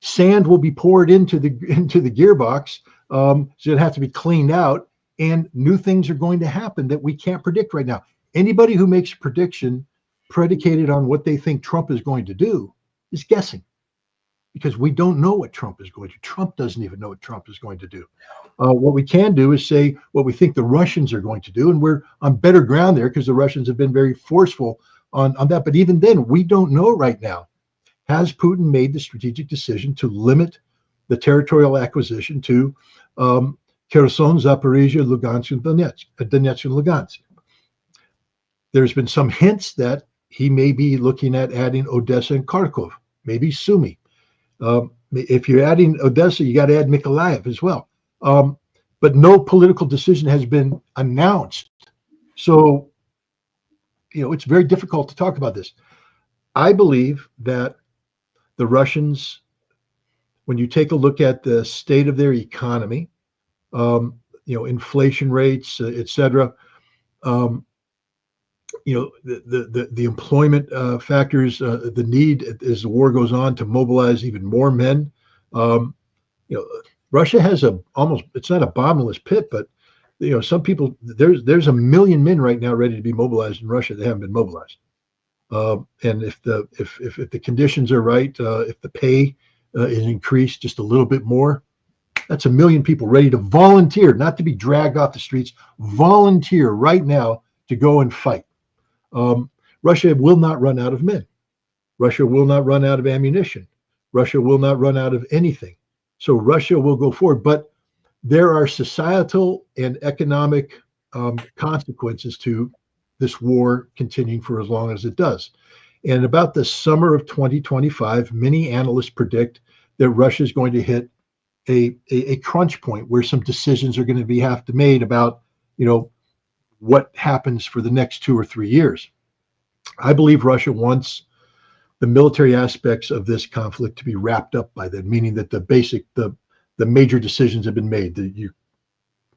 Sand will be poured into the gearbox, so it has to be cleaned out, and new things are going to happen that we can't predict right now. Anybody who makes a prediction predicated on what they think Trump is going to do is guessing, because we don't know what Trump is going to do. Trump doesn't even know what Trump is going to do. What we can do is say what we think the Russians are going to do, and we're on better ground there because the Russians have been very forceful on that. But even then, we don't know right now. Has Putin made the strategic decision to limit the territorial acquisition to Kherson, Zaporizhia, Lugansk, and Donetsk and Lugansk? There's been some hints that he may be looking at adding Odessa and Kharkov, maybe Sumy. If you're adding Odessa, you got to add Mykolaiv as well. But no political decision has been announced. So, it's very difficult to talk about this. I believe that the Russians, when you take a look at the state of their economy, inflation rates, et cetera, the employment factors, the need as the war goes on to mobilize even more men. Russia has it's not a bottomless pit, but some people, there's 1 million men right now ready to be mobilized in Russia that haven't been mobilized. And if the conditions are right, if the pay is increased just a little bit more, that's 1 million people ready to volunteer, not to be dragged off the streets, volunteer right now to go and fight. Russia will not run out of men. Russia will not run out of ammunition. Russia will not run out of anything. So Russia will go forward, but there are societal and economic consequences to this war continuing for as long as it does. And about the summer of 2025, many analysts predict that Russia is going to hit a crunch point where some decisions are going to have to be made about, what happens for the next 2 or 3 years. I believe Russia wants the military aspects of this conflict to be wrapped up by then, meaning that the major decisions have been made. The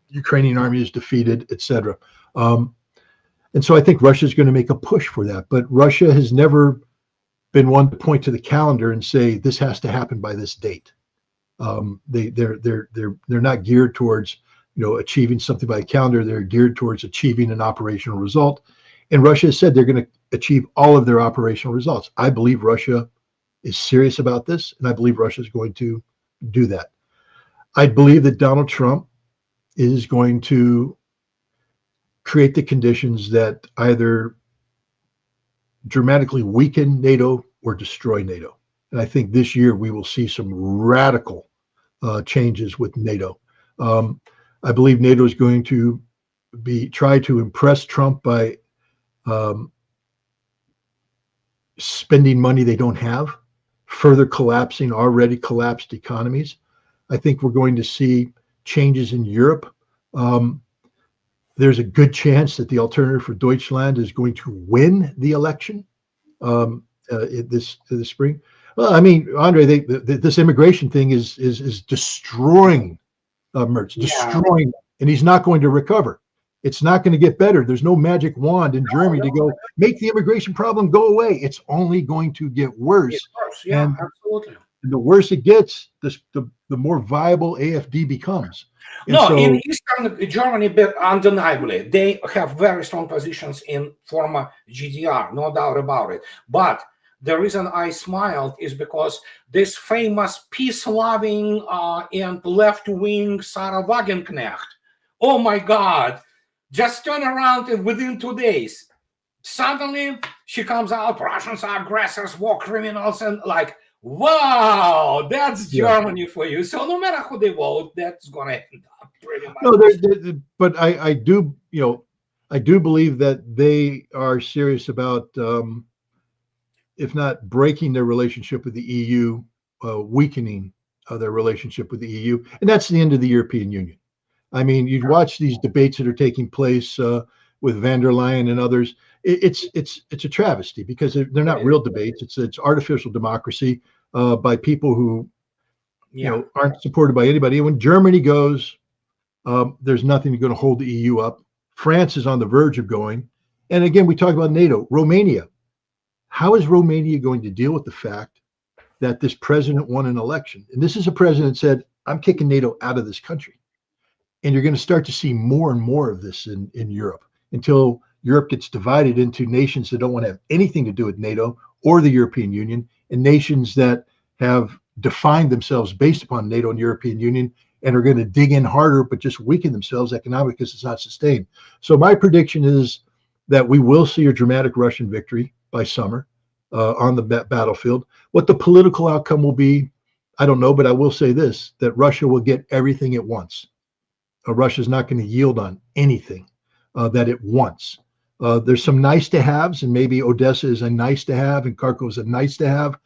Ukrainian army is defeated, etc. And so I think Russia is going to make a push for that. But Russia has never been one to point to the calendar and say this has to happen by this date. They're not geared towards achieving something by the calendar. They're geared towards achieving an operational result. And Russia has said they're going to achieve all of their operational results. I believe Russia is serious about this, and I believe Russia is going to do that. I believe that Donald Trump is going to create the conditions that either dramatically weaken NATO or destroy NATO. And I think this year we will see some radical changes with NATO. I believe NATO is going to try to impress Trump by spending money they don't have, further collapsing already collapsed economies. I think we're going to see changes in Europe. There's a good chance that the Alternative for Deutschland is going to win the election this spring. Well, I mean, Andrei, this immigration thing is destroying Merz, destroying, and he's not going to recover. It's not going to get better. There's no magic wand in Germany to go make the immigration problem go away. It's only going to get worse. Yeah, and absolutely. the worse it gets, the more viable AfD becomes. And No, so, in Eastern Germany, but undeniably, they have very strong positions in former GDR, no doubt about it. But the reason I smiled is because this famous peace-loving and left-wing Sarah Wagenknecht, oh my God, just turn around and within 2 days, suddenly she comes out, Russians are aggressors, war criminals, and like, wow, that's Germany for you. So no matter who they vote, that's going to end up pretty much. No, but I do, I do believe that they are serious about if not breaking their relationship with the EU, weakening their relationship with the EU. And that's the end of the European Union. I mean, you'd watch these debates that are taking place with van der Leyen and others. It's a travesty because they're not real debates. It's artificial democracy by people who aren't supported by anybody. When Germany goes, there's nothing going to hold the EU up. France is on the verge of going. And again, we talk about NATO. Romania. How is Romania going to deal with the fact that this president won an election? And this is a president that said, I'm kicking NATO out of this country. And you're going to start to see more and more of this in Europe until Europe gets divided into nations that don't want to have anything to do with NATO or the European Union, and nations that have defined themselves based upon NATO and European Union and are going to dig in harder, but just weaken themselves economically because it's not sustained. So my prediction is that we will see a dramatic Russian victory by summer on the battlefield. What the political outcome will be, I don't know, but I will say this, that Russia will get everything it wants. Russia's not going to yield on anything that it wants. There's some nice to haves, and maybe Odessa is a nice to have and Kharkov is a nice to have.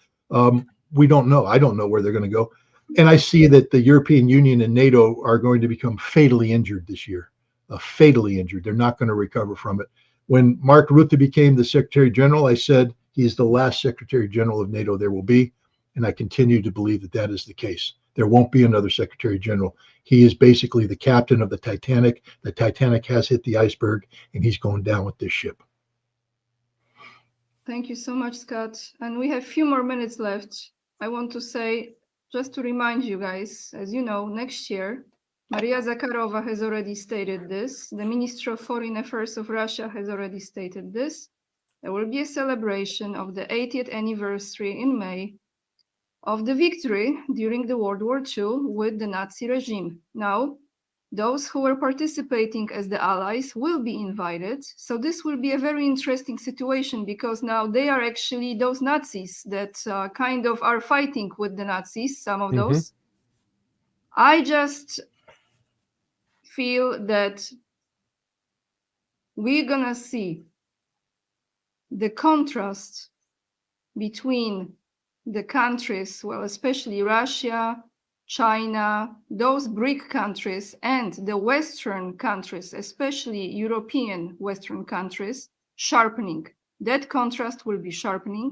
We don't know. I don't know where they're going to go. And I see that the European Union and NATO are going to become fatally injured this year, fatally injured. They're not going to recover from it. When Mark Rutte became the Secretary General, I said he's the last Secretary General of NATO there will be. And I continue to believe that that is the case. There won't be another Secretary General. He is basically the captain of the Titanic. The Titanic has hit the iceberg, and he's going down with this ship. Thank you so much, Scott. And we have a few more minutes left. I want to say, just to remind you guys, as you know, next year, Maria Zakharova has already stated this. The Minister of Foreign Affairs of Russia has already stated this. There will be a celebration of the 80th anniversary in May of the victory during the World War II with the Nazi regime. Now, those who were participating as the allies will be invited. So this will be a very interesting situation because now they are actually those Nazis that kind of are fighting with the Nazis, some of those. I just feel that we're gonna see the contrast between the countries, well, especially Russia, China, those BRIC countries, and the Western countries, especially European Western countries, sharpening. That contrast will be sharpening.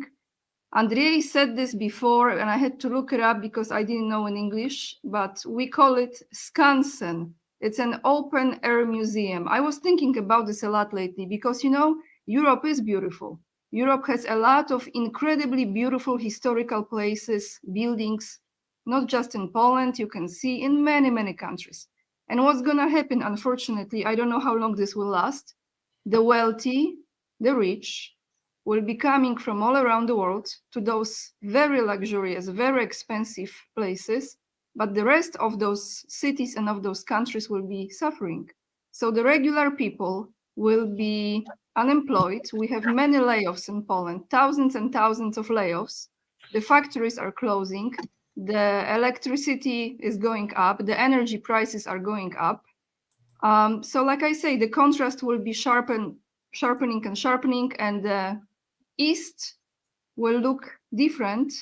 Andrei said this before, and I had to look it up because I didn't know in English, but we call it Skansen. It's an open air museum. I was thinking about this a lot lately because, you know, Europe is beautiful. Europe has a lot of incredibly beautiful historical places, buildings, not just in Poland, you can see in many, many countries. And what's going to happen, unfortunately, I don't know how long this will last. The wealthy, the rich, will be coming from all around the world to those very luxurious, very expensive places, but the rest of those cities and of those countries will be suffering. So the regular people will be unemployed. We have many layoffs in Poland, thousands and thousands of layoffs. The factories are closing. The electricity is going up. The energy prices are going up. So like I say, the contrast will be sharpening, and the East will look different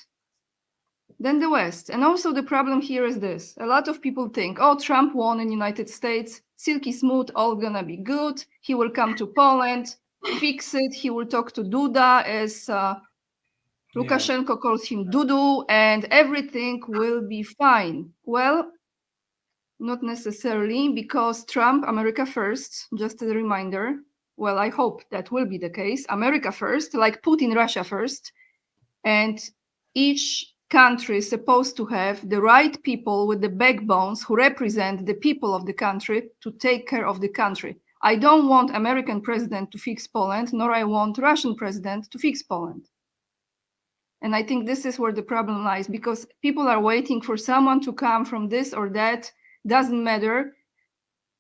than the West. And also the problem here is this. A lot of people think, oh, Trump won in the United States, silky smooth, all gonna be good. He will come to Poland, fix it. He will talk to Duda, as Lukashenko calls him Dudu, and everything will be fine. Well, not necessarily, because Trump, America first, just as a reminder, well, I hope that will be the case, America first, like Putin, Russia first, and each country is supposed to have the right people with the backbones who represent the people of the country to take care of the country. I don't want American president to fix Poland, nor I want Russian president to fix Poland. And I think this is where the problem lies, because people are waiting for someone to come from this or that. Doesn't matter.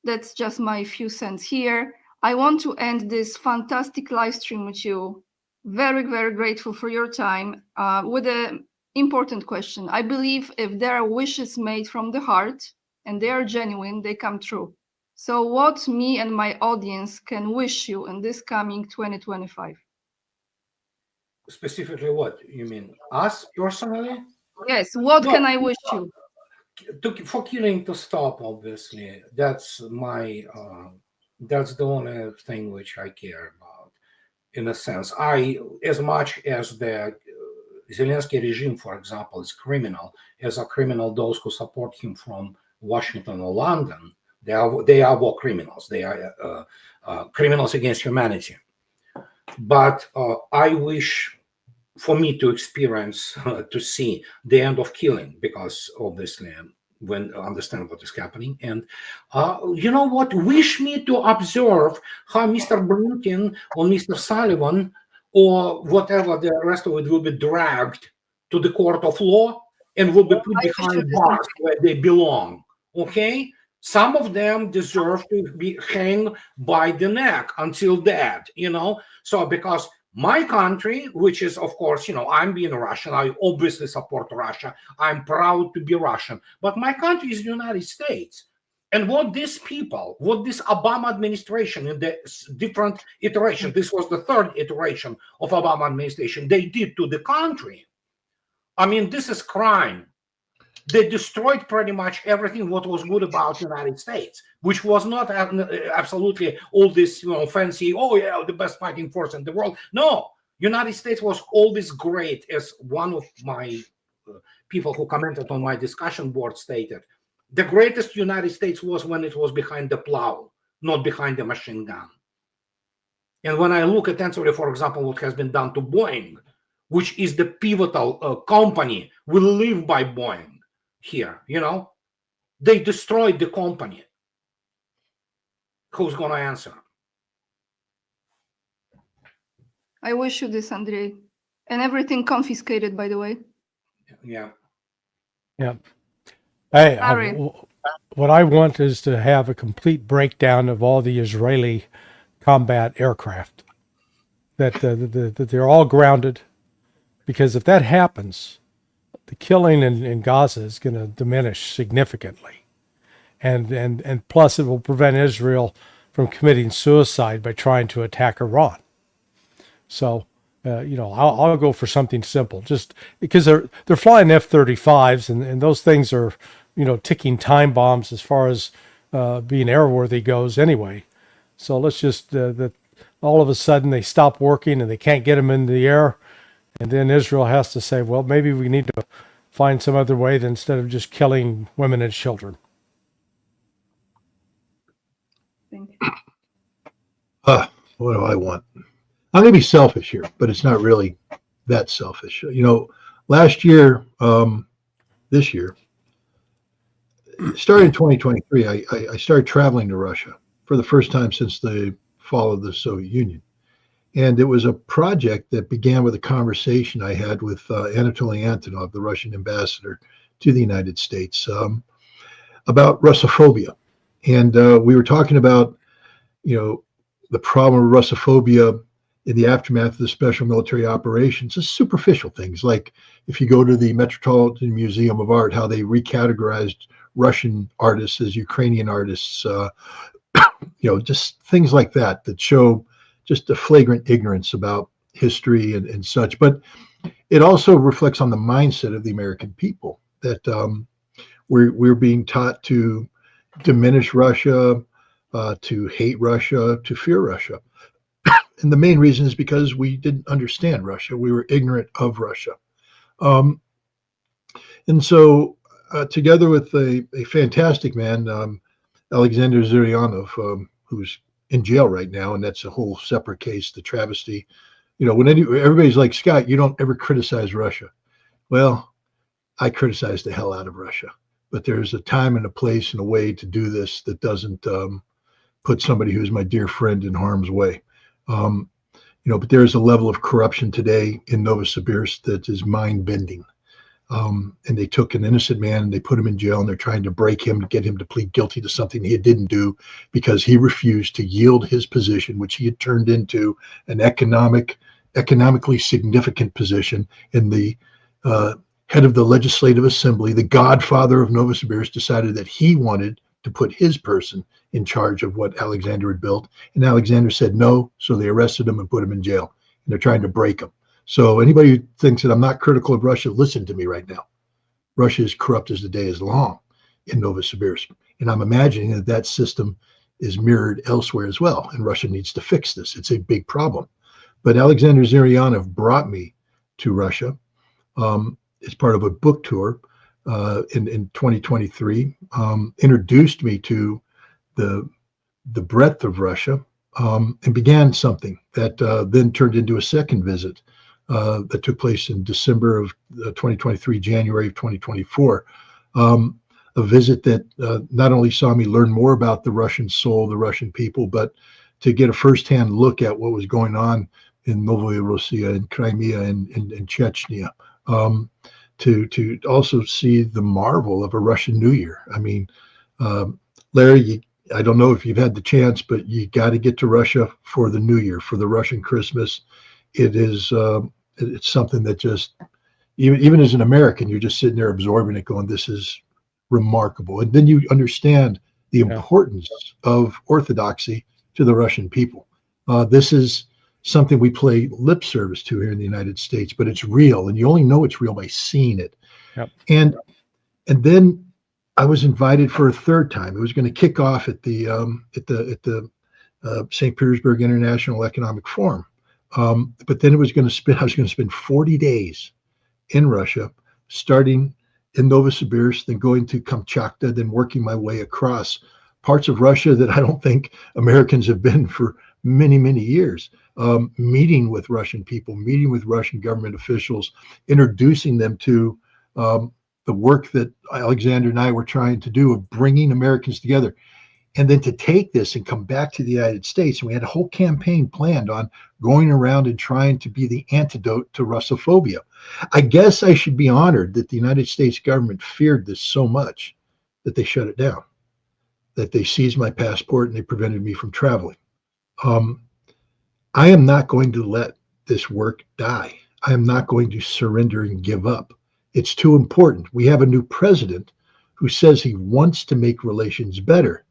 That's just my few cents here. I want to end this fantastic live stream with you. Very, very grateful for your time with an important question. I believe if there are wishes made from the heart and they are genuine, they come true. So what me and my audience can wish you in this coming 2025? Specifically, what you mean? Us personally? Yes, what No, can I wish you? for killing to stop. Obviously, that's my. That's the only thing which I care about. In a sense, as much as the Zelensky regime, for example, is criminal, as a criminal those who support him from Washington or London, they are war criminals. They are criminals against humanity. But I wish for me to experience, to see the end of killing, because obviously when understand what is happening. And you know what? Wish me to observe how Mr. Blinken or Mr. Sullivan or whatever the rest of it will be dragged to the court of law and will be put I wish you behind this. bars where they belong. Okay? Some of them deserve to be hanged by the neck until dead, So because my country, which is, of course, I'm being Russian, I obviously support Russia. I'm proud to be Russian. But my country is the United States. And what this Obama administration in the different iteration, this was the third iteration of Obama administration, they did to the country. I mean, this is crime. They destroyed pretty much everything what was good about the United States, which was not absolutely all this, fancy, oh yeah, the best fighting force in the world. No, United States was always great, as one of my people who commented on my discussion board stated. The greatest United States was when it was behind the plow, not behind the machine gun. And when I look attentively, for example, what has been done to Boeing, which is the pivotal company, we live by Boeing. Here, they destroyed the company. Who's gonna answer? I wish you this, Andrei. And everything confiscated, by the way. Yeah. Hey, Sorry. what I want is to have a complete breakdown of all the Israeli combat aircraft. That they're all grounded, because if that happens, the killing in Gaza is going to diminish significantly, and plus it will prevent Israel from committing suicide by trying to attack Iran. So, I'll go for something simple, just because they're flying F-35s, and those things are, ticking time bombs as far as being airworthy goes anyway. So let's just that all of a sudden they stop working and they can't get them in the air. And then Israel has to say, well, maybe we need to find some other way instead of just killing women and children. Thank you. What do I want? I'm going to be selfish here, but it's not really that selfish. Last year, this year, started in 2023, I started traveling to Russia for the first time since the fall of the Soviet Union. And it was a project that began with a conversation I had with Andrei Martyanov, the Russian ambassador to the United States, about Russophobia. And we were talking about, the problem of Russophobia in the aftermath of the special military operations. Just superficial things, like if you go to the Metropolitan Museum of Art, how they recategorized Russian artists as Ukrainian artists, just things like that show just a flagrant ignorance about history and such. But it also reflects on the mindset of the American people, that we're being taught to diminish Russia, to hate Russia, to fear Russia. And the main reason is because we didn't understand Russia. We were ignorant of Russia. And so together with a fantastic man, Alexander Zuryanov, who's in jail right now, and that's a whole separate case, the travesty. When everybody's like, Scott, you don't ever criticize Russia. Well, I criticize the hell out of Russia, but there's a time and a place and a way to do this that doesn't put somebody who's my dear friend in harm's way. But there's a level of corruption today in Novosibirsk that is mind-bending. And they took an innocent man and they put him in jail, and they're trying to break him to get him to plead guilty to something he didn't do, because he refused to yield his position, which he had turned into an economically significant position in the head of the Legislative Assembly. The godfather of Novosibirsk decided that he wanted to put his person in charge of what Alexander had built. And Alexander said no, so they arrested him and put him in jail. And they're trying to break him. So anybody who thinks that I'm not critical of Russia, listen to me right now. Russia is corrupt as the day is long in Novosibirsk. And I'm imagining that that system is mirrored elsewhere as well. And Russia needs to fix this. It's a big problem. But Alexander Zhiryanov brought me to Russia as part of a book tour in 2023, introduced me to the breadth of Russia, and began something that then turned into a second visit that took place in December of 2023, January of 2024. A visit that not only saw me learn more about the Russian soul, the Russian people, but to get a firsthand look at what was going on in Novorossiya and Crimea and Chechnya, to also see the marvel of a Russian New Year. I mean, Larry, I don't know if you've had the chance, but you got to get to Russia for the New Year, for the Russian Christmas. It is it's something that just, even as an American, you're just sitting there absorbing it, going, this is remarkable. And then you understand the importance of orthodoxy to the Russian people. This is something we play lip service to here in the United States, but it's real, and you only know it's real by seeing it. Yep. And then I was invited for a third time. It was going to kick off at the St. Petersburg International Economic Forum, but then I was going to spend 40 days in Russia, starting in Novosibirsk, then going to Kamchatka, then working my way across parts of Russia that I don't think Americans have been for many, many years, meeting with Russian people, meeting with Russian government officials, introducing them to the work that Alexander and I were trying to do of bringing Americans together. And then to take this and come back to the United States. And we had a whole campaign planned on going around and trying to be the antidote to Russophobia. I guess I should be honored that the United States government feared this so much that they shut it down, that they seized my passport and they prevented me from traveling. I am not going to let this work die. I am not going to surrender and give up. It's too important. We have a new president who says he wants to make relations better.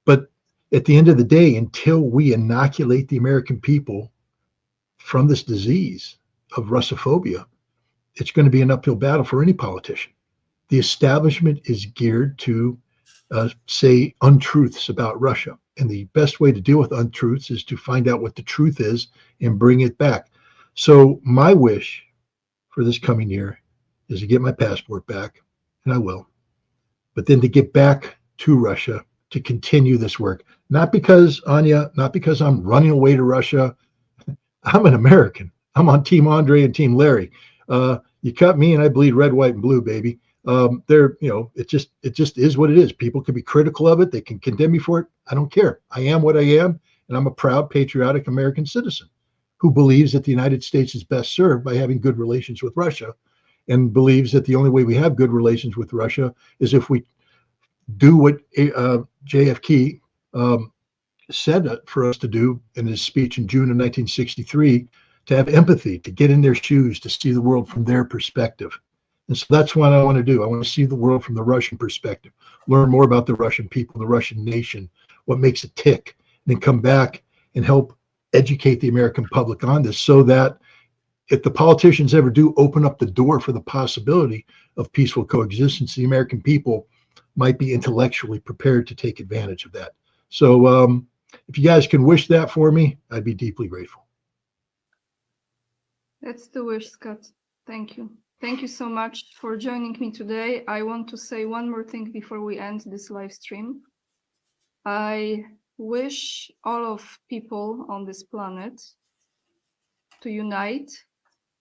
But at the end of the day, until we inoculate the American people from this disease of Russophobia, it's going to be an uphill battle for any politician. The establishment is geared to say untruths about Russia. And the best way to deal with untruths is to find out what the truth is and bring it back. So my wish for this coming year is to get my passport back, and I will, but then to get back to Russia to continue this work. Not because, Anya, not because I'm running away to Russia. I'm an American. I'm on Team Andrei and Team Larry. You cut me and I bleed red, white, and blue, baby. It just is what it is. People can be critical of it. They can condemn me for it. I don't care. I am what I am, and I'm a proud, patriotic American citizen who believes that the United States is best served by having good relations with Russia, and believes that the only way we have good relations with Russia is if we do what JFK said for us to do in his speech in June of 1963, to have empathy, to get in their shoes, to see the world from their perspective. And so that's what I want to do. I want to see the world from the Russian perspective, learn more about the Russian people, the Russian nation, what makes it tick, and then come back and help educate the American public on this, so that if the politicians ever do open up the door for the possibility of peaceful coexistence, the American people might be intellectually prepared to take advantage of that. So if you guys can wish that for me, I'd be deeply grateful. That's the wish, Scott. Thank you. Thank you so much for joining me today. I want to say one more thing before we end this live stream. I wish all of people on this planet to unite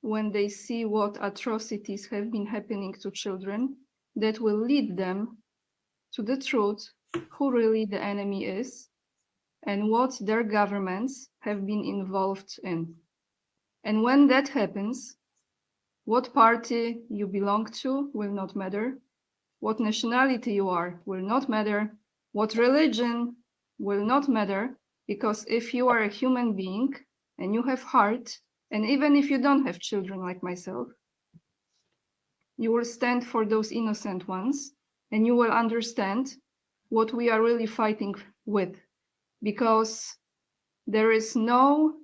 when they see what atrocities have been happening to children, that will lead them to the truth, who really the enemy is, and what their governments have been involved in. And when that happens, what party you belong to will not matter. What nationality you are will not matter. What religion will not matter, because if you are a human being and you have heart, and even if you don't have children like myself, you will stand for those innocent ones, and you will understand what we are really fighting with, because there is no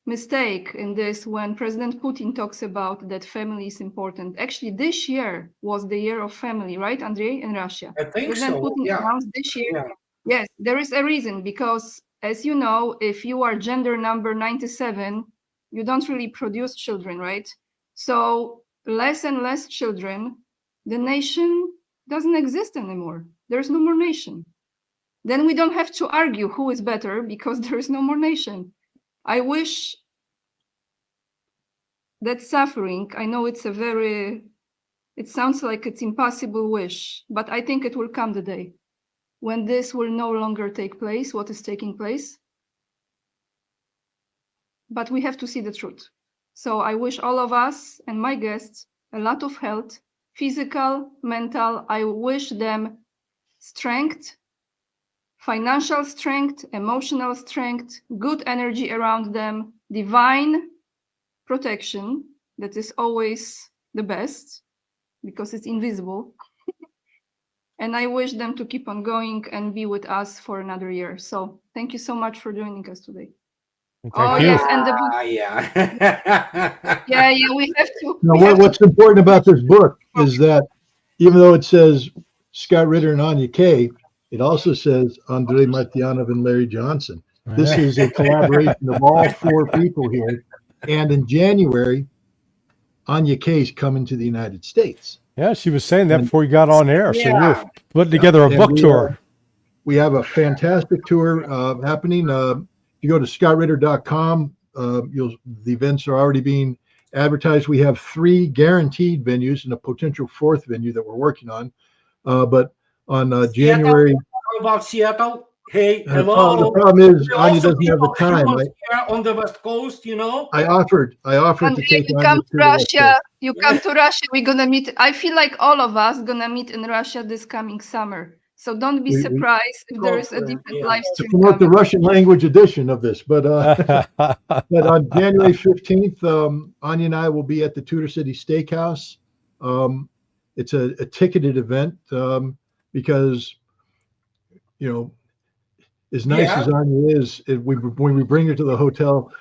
mistake in this when President Putin talks about that family is important. Actually, this year was the year of family, right, Andrei, in Russia? I think President so. Putin Yeah. announced this year. Yeah. Yes, there is a reason, because as you know, if you are gender number 97, you don't really produce children, right? So less and less children, the nation doesn't exist anymore. There's no more nation. Then we don't have to argue who is better because there is no more nation. I wish that suffering, I know it sounds like it's impossible wish, but I think it will come the day when this will no longer take place, what is taking place. But we have to see the truth. So I wish all of us and my guests a lot of health, physical, mental. I wish them strength, financial strength, emotional strength, good energy around them, divine protection that is always the best because it's invisible. And I wish them to keep on going and be with us for another year. So thank you so much for joining us today. Thank you. Yes, and the book. Yeah. Yeah, we have to. Now, we have what's important about this book is that even though it says Scott Ritter and Anya Kay, it also says Andrei Martyanov and Larry Johnson. This is a collaboration of all four people here. And in January, Anya Kay's coming to the United States. Yeah, she was saying that before we got on air. So we're putting together a And book tour. We have a fantastic tour happening. If you go to scottritter.com, the events are already being advertised. We have 3 guaranteed venues and a potential 4th venue that we're working on. But on January. How about Seattle? Hey, hello. The problem is Anya doesn't have the time. On the West Coast, you know. I offered Andrei, to take you Anya come to Russia. Yeah. Come to Russia. We're gonna meet. I feel like all of us gonna meet in Russia this coming summer. So don't be surprised if there is a different live to stream promote the coming. Russian language edition of this. But but on January 15th, Anya and I will be at the Tudor City Steakhouse. It's a ticketed event because, you know, as nice as Anya is, when we bring her to the hotel,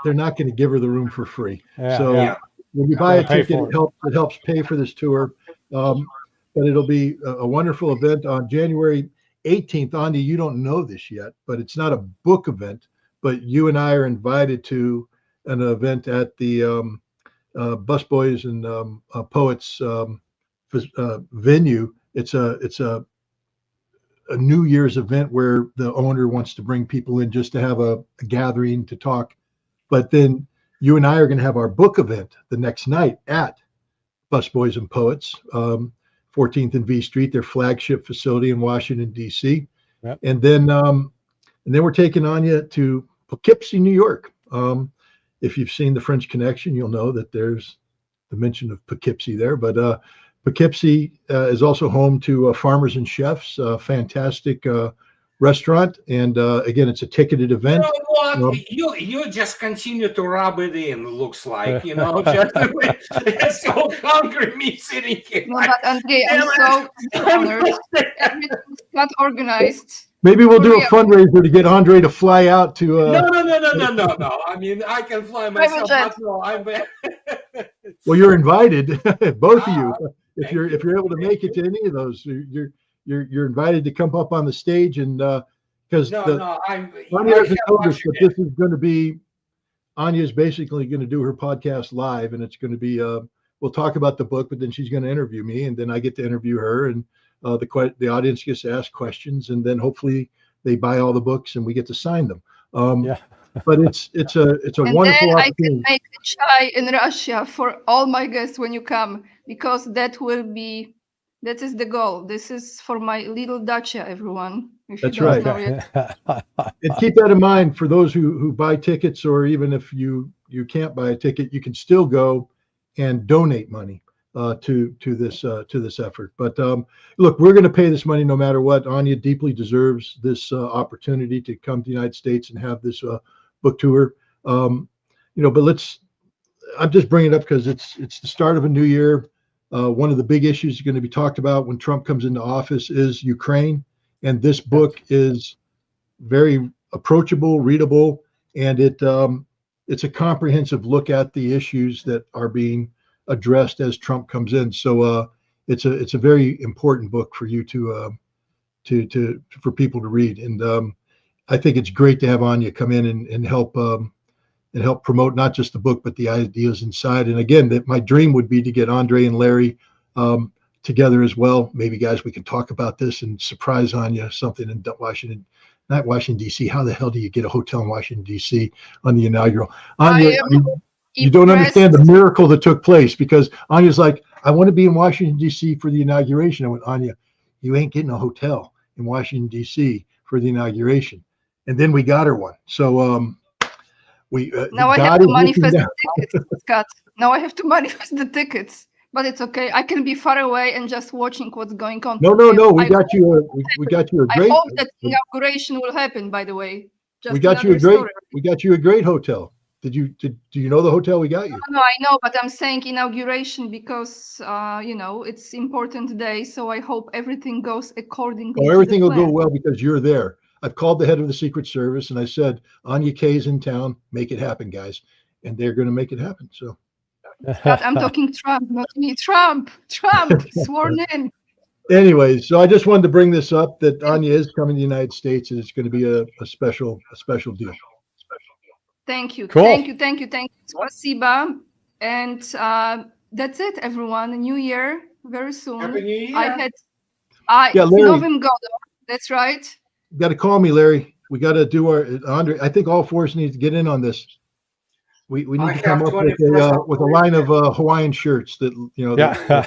they're not going to give her the room for free. When you buy a ticket, it helps pay for this tour. But it'll be a wonderful event on January 18th. Anya, you don't know this yet, but it's not a book event, but you and I are invited to an event at the Busboys and Poets venue. It's a New Year's event where the owner wants to bring people in just to have a gathering to talk. But then you and I are going to have our book event the next night at Busboys and Poets, 14th and V Street, their flagship facility in Washington, D.C. Yep. And then we're taking Anya to Poughkeepsie, New York. If you've seen The French Connection, you'll know that there's the mention of Poughkeepsie there. But Poughkeepsie is also home to Farmers and Chefs, a fantastic restaurant. And again, it's a ticketed event. You know what? You just continue to rub it in, looks like, you know. Just, it's so hungry, me sitting here. No, but Andrei, I'm so honored. Everything's not organized. Maybe we'll do a fundraiser to get Andrei to fly out to. No. I mean, I can fly myself. But no, Well, you're invited, both of you. If you're able to make it to any of those, you're invited to come up on the stage and because Anya hasn't told us, but this is going to be Anya's basically going to do her podcast live, and it's going to be we'll talk about the book, but then she's going to interview me, and then I get to interview her, and the audience gets to ask questions, and then hopefully they buy all the books and we get to sign them. But it's a and wonderful then opportunity. I can make a chai in Russia for all my guests when you come, because that is the goal. This is for my little dacha, everyone. That's right. And keep that in mind for those who buy tickets, or even if you can't buy a ticket, you can still go and donate money to this effort. But look, we're going to pay this money no matter what. Anya deeply deserves this opportunity to come to the United States and have this book tour. But I'm just bringing it up because it's the start of a new year. One of the big issues going to be talked about when Trump comes into office is Ukraine. And this book is very approachable, readable, and it it's a comprehensive look at the issues that are being addressed as Trump comes in. So it's a very important book for you for people to read. And I think it's great to have Anya come in and help promote not just the book but the ideas inside. And again, my dream would be to get Andrei and Larry together as well. Maybe, guys, we can talk about this and surprise Anya something in Washington. Not Washington, D.C. How the hell do you get a hotel in Washington, D.C. on the inaugural? Anya, you don't understand the miracle that took place, because Anya's like, I want to be in Washington, D.C. for the inauguration. I went, Anya, you ain't getting a hotel in Washington, D.C. for the inauguration. And then we got her one. So now I have to manifest the tickets, Scott. Now I have to manifest the tickets. But it's okay. I can be far away and just watching what's going on. No. We got you a great. I hope that inauguration will happen. By the way, we got you a great hotel. Do you know the hotel we got you? No, I know, but I'm saying inauguration because it's important day. So I hope everything goes accordingly. Oh, everything will go well because you're there. I've called the head of the Secret Service and I said, Anya Kay's in town. Make it happen, guys, and they're going to make it happen. So. But I'm talking Trump, not me. Trump sworn in. Anyway, so I just wanted to bring this up that Anya is coming to the United States, and it's going to be a special deal. Thank you. Cool. Thank you. Spasiba. And that's it, everyone. A new year very soon. Happy New Year. Larry. Novim Godo. That's right. You got to call me, Larry. We got to do our Andre. I think all four of us need to get in on this. We need to come up with a line of Hawaiian shirts that Yeah.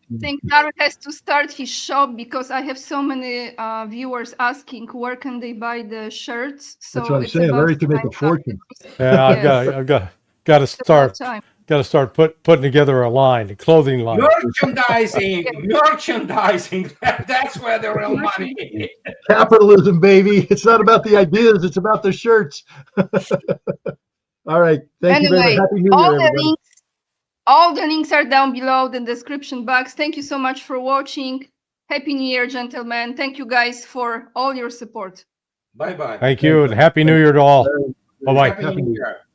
I think Darren has to start his shop because I have so many viewers asking where can they buy the shirts. So that's what I'm saying. Larry can make a fortune. Yeah, I've got to start. Got to start putting together a clothing line. Merchandising. That's where the real money is. Capitalism, baby. It's not about the ideas. It's about the shirts. All right. Thank you very much. Happy New Year, everybody. All the links are down below in the description box. Thank you so much for watching. Happy New Year, gentlemen. Thank you guys for all your support. Bye-bye. Thank you, and Happy New Year to all. Bye-bye. Happy New Year.